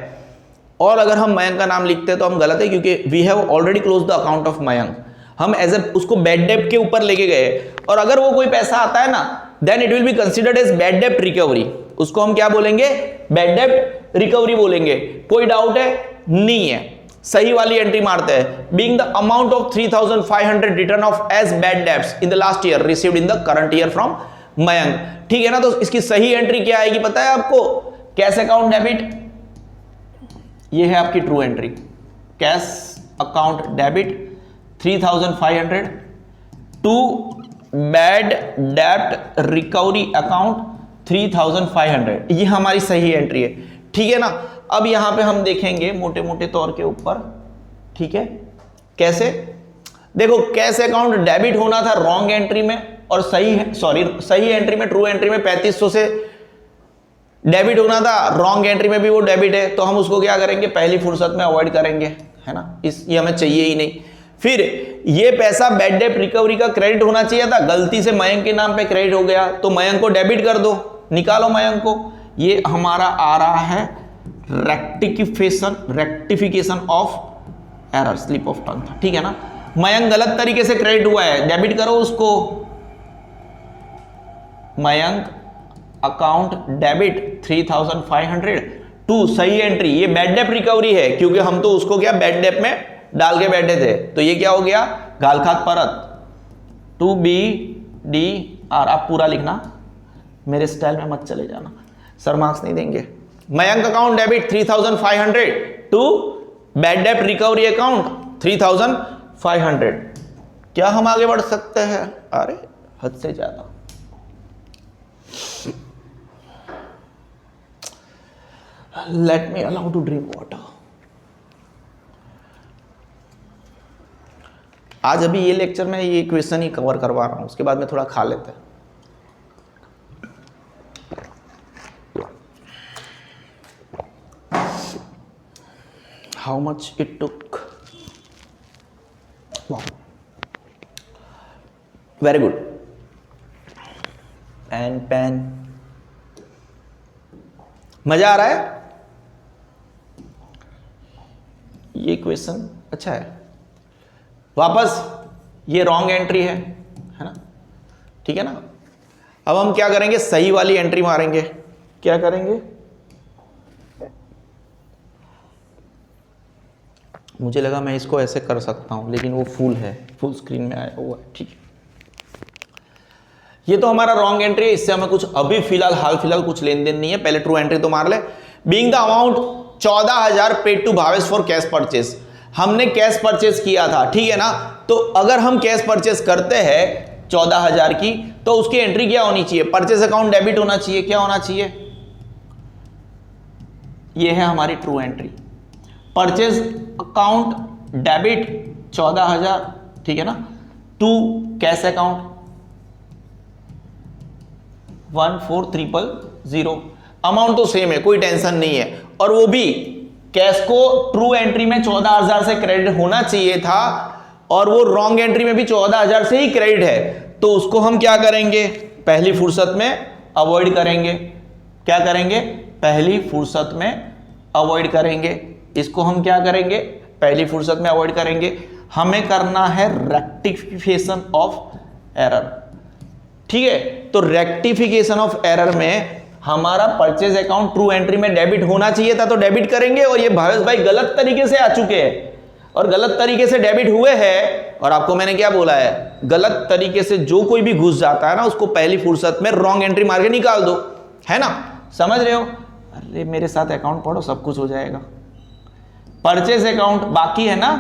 और अगर हम मयंक का नाम लिखते हैं तो हम गलत है, क्योंकि we have already close the account of Mayank. हम एज ए उसको बैड डेब्ट के ऊपर लेके गए, और अगर वो कोई पैसा आता है ना, then it will be considered as bad डेब्ट रिकवरी। उसको हम क्या बोलेंगे? बैड डेब्ट रिकवरी बोलेंगे। कोई डाउट है? नहीं है। सही वाली एंट्री मारते हैं। Being the amount of 3,500 return of as bad debts in the last year received in the current year from Mayank, ठीक है ना। तो इसकी सही एंट्री क्या आएगी पता है आपको? कैश अकाउंट डेबिट, ये है आपकी true entry. Cash account debit 3,500 to bad डेब्ट रिकवरी अकाउंट 3,500, ये हमारी सही एंट्री है, ठीक है ना। अब यहां पे हम देखेंगे मोटे मोटे तौर के ऊपर, ठीक है। कैसे? देखो कैश अकाउंट डेबिट होना था रॉन्ग एंट्री में और सही एंट्री में, ट्रू एंट्री में 3500 से डेबिट होना था, रॉन्ग एंट्री में भी वो डेबिट है, तो हम उसको क्या करेंगे, पहली फुर्सत में अवॉइड करेंगे, है ना, ये हमें चाहिए ही नहीं। फिर ये पैसा बैड डेट रिकवरी का क्रेडिट होना चाहिए था, गलती से मयंक के नाम पे क्रेडिट हो गया, तो मयंक को डेबिट कर दो, निकालो मयंक को। ये हमारा आ रहा है rectification of error, slip of tongue था, ठीक है ना। मयंक गलत तरीके से क्रेडिट हुआ है, डेबिट करो उसको। मयंक अकाउंट डेबिट 3500 टू सही एंट्री, ये बैड डेट रिकवरी है, क्योंकि हम तो उसको क्या बैड डेट में डाल के बैठे थे, तो ये क्या हो गया, गालखात परत टू बी डी आर। आप पूरा लिखना, मेरे स्टाइल में मत चले जाना, सर मार्क्स नहीं देंगे। Mayank account debit 3500 to bad debt recovery account 3500। क्या हम आगे बढ़ सकते हैं? अरे हद से ज्यादा। Let me allow to drink water. आज अभी ये लेक्चर में ये क्वेश्चन ही कवर करवा रहा हूं, उसके बाद में थोड़ा खा लेते हैं। How much it took? Very good. पेन मजा आ रहा है? ये क्वेश्चन अच्छा है। वापस ये रॉन्ग एंट्री है ना, ठीक है ना। अब हम क्या करेंगे, सही वाली एंट्री मारेंगे। क्या करेंगे, मुझे लगा मैं इसको ऐसे कर सकता हूं, लेकिन वो फुल है, फुल स्क्रीन में आया हुआ है, ठीक है। ये तो हमारा रॉन्ग एंट्री है, इससे हमें कुछ अभी हाल फिलहाल कुछ लेन देन नहीं है। पहले ट्रू एंट्री तो मार ले। Being the amount 14,000 paid to Bhavesh for cash purchase, हमने कैश परचेज किया था, ठीक है ना। तो अगर हम कैश परचेज करते हैं 14,000 की, तो उसकी एंट्री क्या होनी चाहिए, परचेज अकाउंट डेबिट होना चाहिए। क्या होना चाहिए, ये है हमारी true entry, purchase account debit 14,000, ठीक है ना, टू कैश अकाउंट 14,000। अमाउंट तो सेम है, कोई टेंशन नहीं है, और वो भी कैश को ट्रू एंट्री में 14,000 से क्रेडिट होना चाहिए था, और वो रॉन्ग एंट्री में भी 14,000 से ही क्रेडिट है, तो उसको हम क्या करेंगे, पहली फुर्सत में अवॉइड करेंगे। क्या करेंगे, पहली फुर्सत में अवॉइड करेंगे। इसको हम क्या करेंगे, पहली फुर्सत में अवॉइड करेंगे। हमें करना है रेक्टिफिकेशन ऑफ एरर, ठीक है। तो रेक्टिफिकेशन ऑफ एरर में हमारा परचेज अकाउंट ट्रू एंट्री में डेबिट होना चाहिए था, तो डेबिट करेंगे। और ये भावेश भाई गलत तरीके से आ चुके हैं, और गलत तरीके से डेबिट हुए हैं। और आपको मैंने क्या बोला है, गलत तरीके से जो कोई भी घुस जाता है ना, उसको पहली फुर्सत में रॉन्ग एंट्री मार के निकाल दो, है ना, समझ रहे हो। अरे मेरे साथ अकाउंट पढ़ो, सब कुछ हो जाएगा। परचेज अकाउंट बाकी है ना,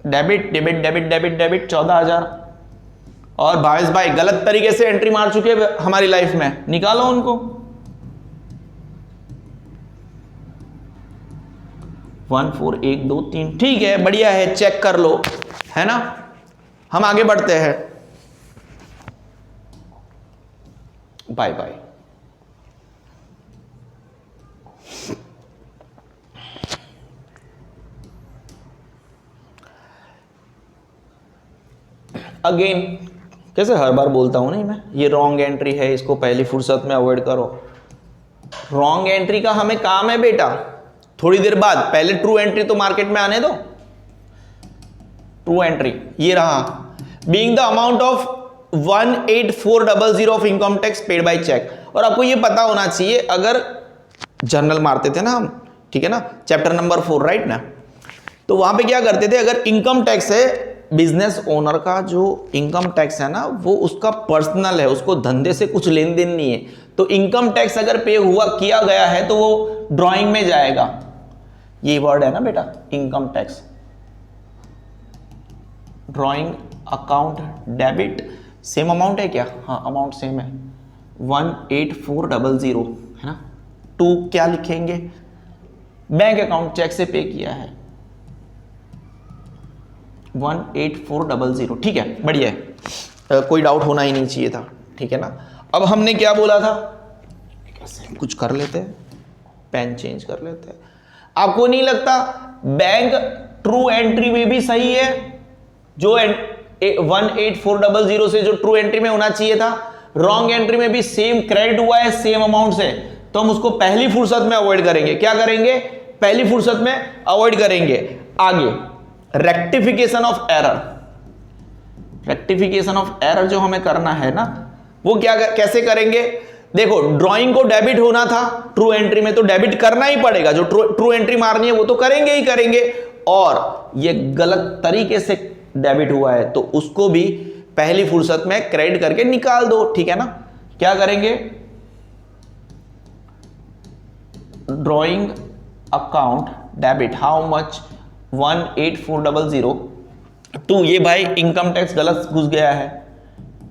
debit debit debit debit debit 14,000, और भावेश भाई गलत तरीके से एंट्री मार चुके हैं हमारी लाइफ में, निकालो उनको। 1 4 1 2 3, ठीक है, बढ़िया है, चेक कर लो, है ना। हम आगे बढ़ते हैं, बाय बाय। अगेन कैसे हर बार बोलता हूं नहीं मैं, ये रॉन्ग एंट्री है, इसको पहली फुर्सत में अवॉइड करो। रॉन्ग एंट्री का हमें काम है बेटा, थोड़ी देर बाद, पहले ट्रू एंट्री तो मार्केट में आने दो। ट्रू एंट्री ये रहा, being the amount of 18,400 of income tax paid by cheque. और आपको ये पता होना चाहिए, अगर जर्नल मारते थे ना हम, ठीक है ना, चैप्टर नंबर 4, राइट ना, तो वहां पे क्या करते थे, अगर इनकम टैक्स है, बिजनेस ओनर का जो इनकम टैक्स है ना, वो उसका पर्सनल है, उसको धंधे से कुछ लेन देन नहीं है, तो इनकम टैक्स अगर पे हुआ किया गया है तो वो ड्राइंग में जाएगा। ये वर्ड है ना बेटा, income tax. Drawing account debit, same amount है क्या, हाँ अमाउंट सेम है, 18,400, है ना। टू क्या लिखेंगे, बैंक अकाउंट, चेक से पे किया है, 18400, ठीक है, बढ़िया है, कोई डाउट होना ही नहीं चाहिए था, ठीक है ना। अब हमने क्या बोला था, कुछ कर लेते हैं, पेन चेंज कर लेते हैं। आपको नहीं लगता बैंक ट्रू एंट्री में भी सही है, जो 18400 से जो ट्रू एंट्री में होना चाहिए था, रॉन्ग एंट्री में भी सेम क्रेडिट हुआ है सेम अमाउंट से, तो हम उसको पहली फुर्सत में अवॉइड करेंगे। क्या करेंगे, पहली फुर्सत में अवॉइड करेंगे। आगे rectification of error, rectification of error जो हमें करना है ना, वो कैसे करेंगे। देखो ड्राइंग को डेबिट होना था ट्रू एंट्री में, तो डेबिट करना ही पड़ेगा, जो ट्रू एंट्री मारनी है वो तो करेंगे ही करेंगे, और ये गलत तरीके से डेबिट हुआ है तो उसको भी पहली फुर्सत में क्रेडिट करके निकाल दो, ठीक है ना। क्या करेंगे, drawing account debit how much 18400 to, ये भाई इनकम टैक्स गलत घुस गया है,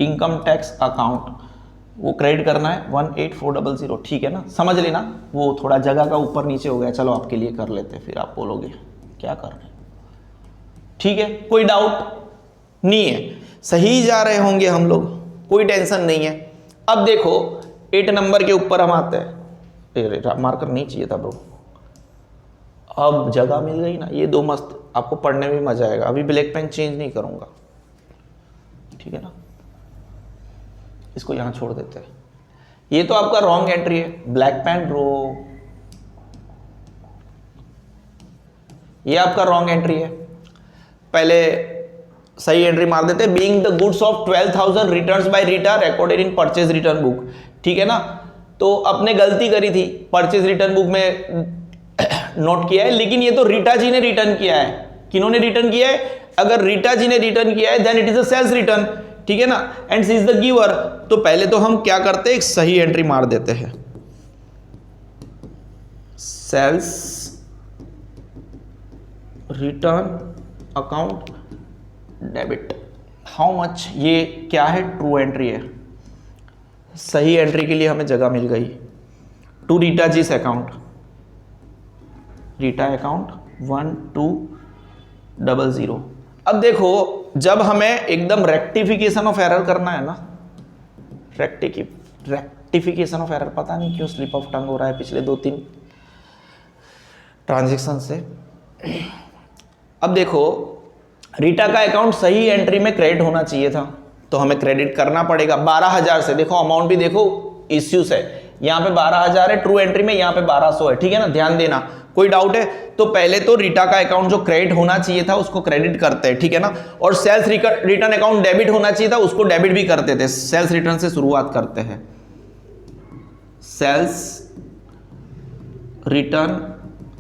इनकम टैक्स अकाउंट वो क्रेडिट करना है 18400, ठीक है ना, समझ लेना, वो थोड़ा जगह का ऊपर नीचे हो गया, चलो आपके लिए कर लेते हैं, फिर आप बोलोगे क्या कर रहे हैं, ठीक है, कोई डाउट नहीं है, सही जा रहे होंगे हम लोग, कोई टेंशन नहीं है। अब देखो 8 नंबर के ऊपर हम आते हैं, मार्कर नहीं चाहिए था ब्रो, अब जगह मिल गई ना, ये दो मस्त, आपको पढ़ने में मजा आएगा। अभी ब्लैक पेन चेंज नहीं करूंगा, ठीक है ना, इसको यहां छोड़ देते हैं। ये तो आपका रॉन्ग एंट्री है, ब्लैक पेन ब्रो, ये आपका रॉन्ग एंट्री है, पहले सही एंट्री मार देते, being the goods of 12,000 returns by Rita recorded in purchase return book, ठीक है ना। तो अपने गलती करी थी, परचेज रिटर्न बुक में नोट किया है, लेकिन ये तो रीटा जी ने रिटर्न किया है। किन्होंने रिटर्न किया है, अगर रीटा जी ने रिटर्न किया है then it is a sales return, ठीक है ना, and she is the giver. तो पहले तो हम क्या करते हैं, एक सही एंट्री मार देते हैं, sales return account debit how much, ये क्या है, ट्रू एंट्री है, सही एंट्री के लिए हमें जगह मिल गई, टू रीटा जीस अकाउंट, रीटा अकाउंट 1200। अब देखो जब हमें एकदम रेक्टिफिकेशन ऑफ एरर करना है ना, रेक्टिफिकेशन ऑफ एरर, पता नहीं क्यों स्लिप ऑफ टंग हो रहा है पिछले 2-3 ट्रांजैक्शन से। अब देखो रीटा का अकाउंट सही एंट्री में क्रेडिट होना चाहिए था, तो हमें क्रेडिट करना पड़ेगा 12,000 से। देखो अमाउंट भी देखो इश्यूज है, यहाँ पे 12,000 है ट्रू एंट्री में, यहाँ पे 1200 है, ठीक है ना, ध्यान देना, कोई डाउट है तो पहले तो रीटा का अकाउंट जो क्रेडिट होना चाहिए था उसको क्रेडिट करते हैं, ठीक है ना, और सेल्स रिटर्न अकाउंट डेबिट होना चाहिए था उसको डेबिट भी करते थे। सेल्स रिटर्न से शुरुआत करते हैं, सेल्स रिटर्न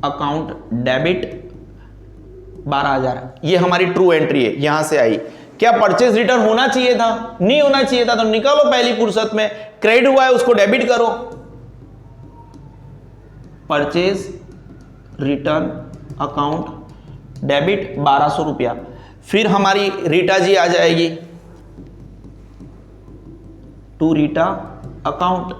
अकाउंट डेबिट 12,000, ये हमारी ट्रू एंट्री है, यहां से आई। क्या परचेज रिटर्न होना चाहिए था, नहीं होना चाहिए था, तो निकालो पहली फुर्सत में, क्रेडिट हुआ है उसको डेबिट करो, परचेज रिटर्न अकाउंट डेबिट 1200 रुपया। फिर हमारी रीटा जी आ जाएगी, टू रीटा अकाउंट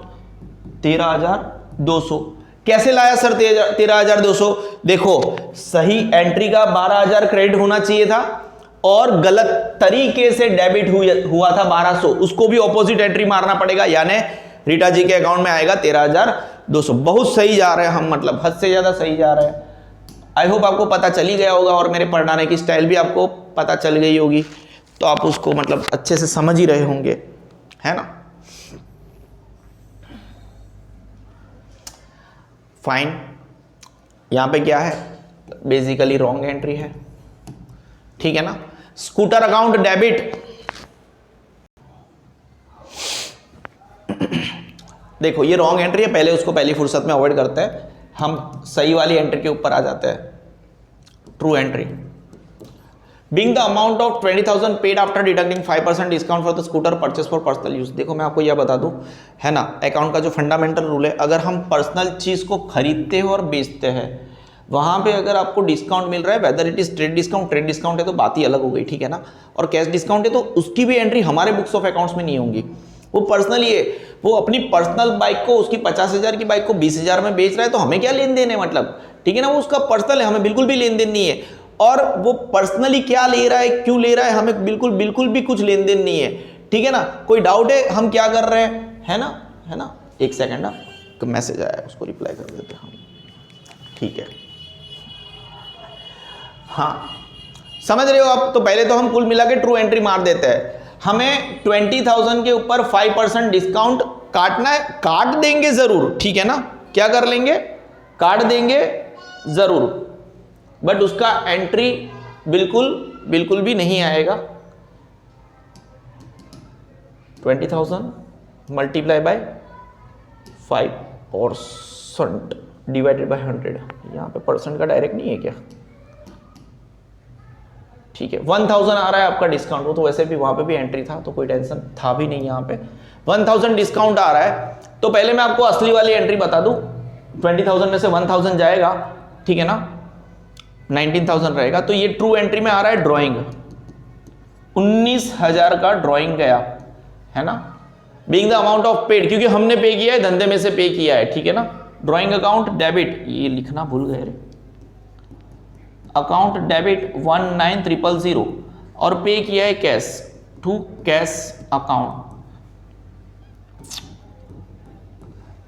13,200। कैसे लाया सर 13,200, देखो सही एंट्री का 12,000 क्रेडिट होना चाहिए था और गलत तरीके से डेबिट हुआ था 1200, उसको भी ऑपोजिट एंट्री मारना पड़ेगा, यानी रीटा जी के अकाउंट में आएगा 13,200। बहुत सही जा रहे हैं हम, मतलब हद से ज्यादा सही जा रहे हैं। आई होप आपको पता चल ही गया होगा और मेरे पढ़ाने की स्टाइल भी आपको पता चल गई होगी, तो आप उसको मतलब अच्छे से समझ ही रहे होंगे, है ना। फाइन, यहां पे क्या है, बेसिकली रॉन्ग एंट्री है, ठीक है ना। स्कूटर अकाउंट डेबिट, देखो ये रॉन्ग एंट्री है, पहले उसको पहली फुर्सत में अवॉइड करते हैं, हम सही वाली एंट्री के ऊपर आ जाते हैं, true entry. Being the amount of 20,000 paid after deducting 5% discount for the scooter purchase for personal use. देखो मैं आपको यह बता दूं, है ना, अकाउंट का जो फंडामेंटल रूल है, अगर हम पर्सनल चीज को खरीदते हैं और बेचते हैं, वहां पे अगर आपको डिस्काउंट मिल रहा है, whether it is trade discount है तो बात ही अलग हो गई, ठीक है ना, और कैश डिस्काउंट है तो उसकी भी एंट्री हमारे बुक्स ऑफ अकाउंट्स में नहीं होंगी। वो पर्सनली है, वो अपनी पर्सनल बाइक को, उसकी 50,000 की बाइक को 20,000 में बेच रहा है, तो हमें क्या लेन देन है, मतलब ठीक है ना, वो उसका पर्सनल है, हमें बिल्कुल भी लेन देन नहीं है। और वो पर्सनली क्या ले रहा है, क्यों ले रहा है, हमें बिल्कुल बिल्कुल भी कुछ लेन देन नहीं है, ठीक है ना। कोई डाउट है हम क्या कर रहे हैं, है ना। एक सेकंड ना, तो मैसेज आया उसको रिप्लाई कर देते हैं हम, ठीक है। हाँ समझ रहे हो आप। तो पहले तो हम कुल मिला के ट्रू एंट्री मार देते हैं। हमें 20,000 के ऊपर 5% डिस्काउंट काटना है, काट देंगे जरूर, ठीक है ना। क्या कर लेंगे, काट देंगे जरूर, बट उसका एंट्री बिल्कुल भी नहीं आएगा। 20,000 मल्टीप्लाई बाय 5% डिवाइडेड बाय 100। यहां पे परसेंट का डायरेक्ट नहीं है क्या, ठीक है। 1000 आ रहा है आपका डिस्काउंट, वो तो वैसे भी वहां पे भी एंट्री था तो कोई टेंशन था भी नहीं। यहां पे 1000 डिस्काउंट आ रहा है, तो पहले मैं आपको असली वाली एंट्री बता दूं। 20,000 में से 1000 जाएगा, ठीक है ना, 19,000 रहेगा। तो ये ट्रू एंट्री में आ रहा है ड्रॉइंग, 19,000 का ड्रॉइंग गया, है ना। Being the amount of paid, क्योंकि हमने पे किया है, धंधे में से पे किया है, ठीक है ना। ड्रॉइंग अकाउंट डेबिट, ये लिखना भूल गए रे, अकाउंट डेबिट 19,000 और पे किया है कैश टू कैश अकाउंट।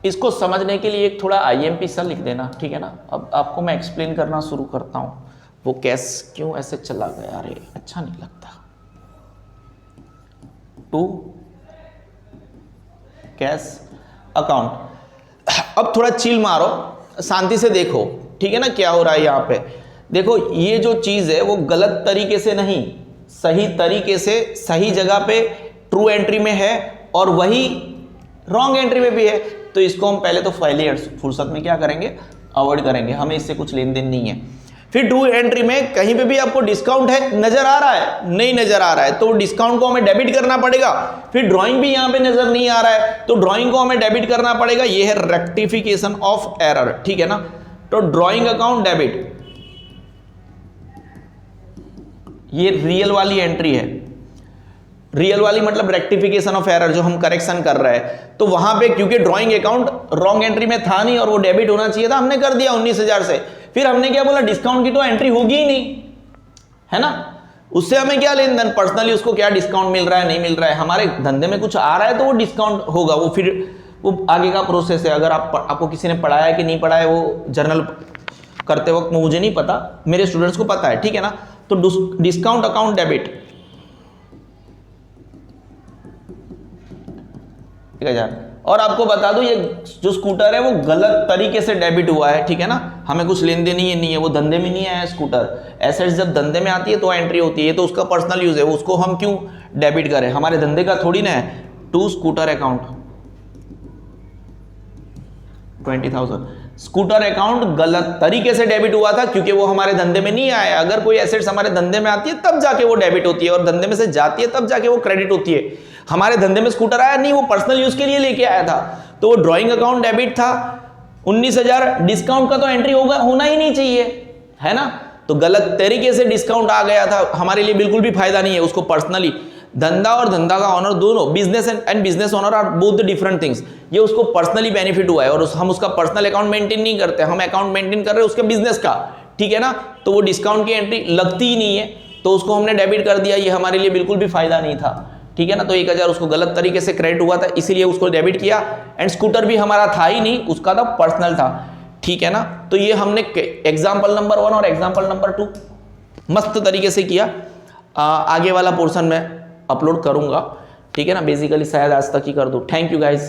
इसको समझने के लिए एक थोड़ा IMP सा लिख देना, ठीक है ना। अब आपको मैं एक्सप्लेन करना शुरू करता हूं, वो कैश क्यों ऐसे चला गया, अरे अच्छा नहीं लगता। To cash account. अब थोड़ा चिल मारो, शांति से देखो, ठीक है ना, क्या हो रहा है यहां पे। देखो ये जो चीज है वो गलत तरीके से नहीं, सही तरीके से सही जगह पे ट्रू एंट्री में है और वही रॉन्ग एंट्री में भी है। तो इसको हम पहले तो फेलियर्स फुर्सत में क्या करेंगे, अवॉइड करेंगे, हमें इससे कुछ लेन देन नहीं है। फिर ट्रू एंट्री में कहीं पे भी आपको डिस्काउंट है नजर आ रहा है, नहीं नजर आ रहा है, तो डिस्काउंट को हमें डेबिट करना पड़ेगा। फिर ड्राइंग भी यहां पे नजर नहीं आ रहा है, तो ड्राइंग को हमें डेबिट करना पड़ेगा। ये है रेक्टिफिकेशन ऑफ एरर, ठीक है ना। तो ड्राइंग अकाउंट डेबिट, ये रियल वाली एंट्री है। रियल वाली मतलब रेक्टिफिकेशन ऑफ एरर, जो हम करेक्शन कर रहे हैं। तो वहां पे क्योंकि ड्राइंग अकाउंट रॉन्ग एंट्री में था नहीं और वो डेबिट होना चाहिए था, हमने कर दिया 19,000 से। फिर हमने क्या बोला, डिस्काउंट की तो एंट्री होगी ही नहीं, है ना। उससे हमें क्या लेन देन, पर्सनली उसको क्या डिस्काउंट मिल रहा है नहीं मिल रहा है, हमारे धंधे में कुछ आ रहा है तो वो डिस्काउंट होगा। वो फिर वो आगे का प्रोसेस है। अगर आपको किसी ने पढ़ाया है कि नहीं पढ़ाया, वो जर्नल करते वक्त मुझे नहीं पता, मेरे स्टूडेंट्स को पता है, ठीक है ना। तो डिस्काउंट अकाउंट डेबिट 1,000। और आपको बता दूं ये जो स्कूटर है वो गलत तरीके से डेबिट हुआ है, ठीक है ना। हमें कुछ लेन देन नहीं है, वो धंधे में नहीं आया स्कूटर। एसेट्स जब धंधे में आती है तो एंट्री होती है, तो उसका पर्सनल यूज है, उसको हम क्यों डेबिट करें, हमारे धंधे का थोड़ी ना है। To scooter account 20,000, scooter account गलत तरीके से डेबिट हुआ था क्योंकि वो हमारे धंधे में नहीं आया। अगर कोई एसेट्स हमारे धंधे में आती है तब जाके वो डेबिट होती है, और धंधे में से जाती है तब जाके वो क्रेडिट होती है। हमारे धंधे में स्कूटर आया नहीं, वो पर्सनल यूज के लिए लेके आया था, तो वो ड्राइंग अकाउंट डेबिट था। 19,000 डिस्काउंट का तो एंट्री होना ही नहीं चाहिए, है ना। तो गलत तरीके से डिस्काउंट आ गया था, हमारे लिए बिल्कुल भी फायदा नहीं है। उसको पर्सनली, धंधा और धंधा का ऑनर दोनों, business and business owner are both different things. ये उसको पर्सनली बेनिफिट हुआ है और हम उसका पर्सनल अकाउंट मेंटेन नहीं करते, हम अकाउंट मेंटेन कर रहे हैं उसके बिजनेस का, ठीक है ना। तो वो डिस्काउंट की एंट्री लगती ही नहीं है, तो उसको हमने डेबिट कर दिया, ये हमारे लिए बिल्कुल भी फायदा नहीं था, ठीक है ना। तो 1,000 उसको गलत तरीके से क्रेडिट हुआ था, इसीलिए उसको डेबिट किया। एंड स्कूटर भी हमारा था ही नहीं, उसका तो पर्सनल था, ठीक है ना। तो ये हमने एग्जाम्पल नंबर 1 और एग्जाम्पल नंबर 2 मस्त तरीके से किया। आगे वाला पोर्शन में अपलोड करूंगा, ठीक है ना। बेसिकली शायद आज तक ही कर दूं। Thank you guys.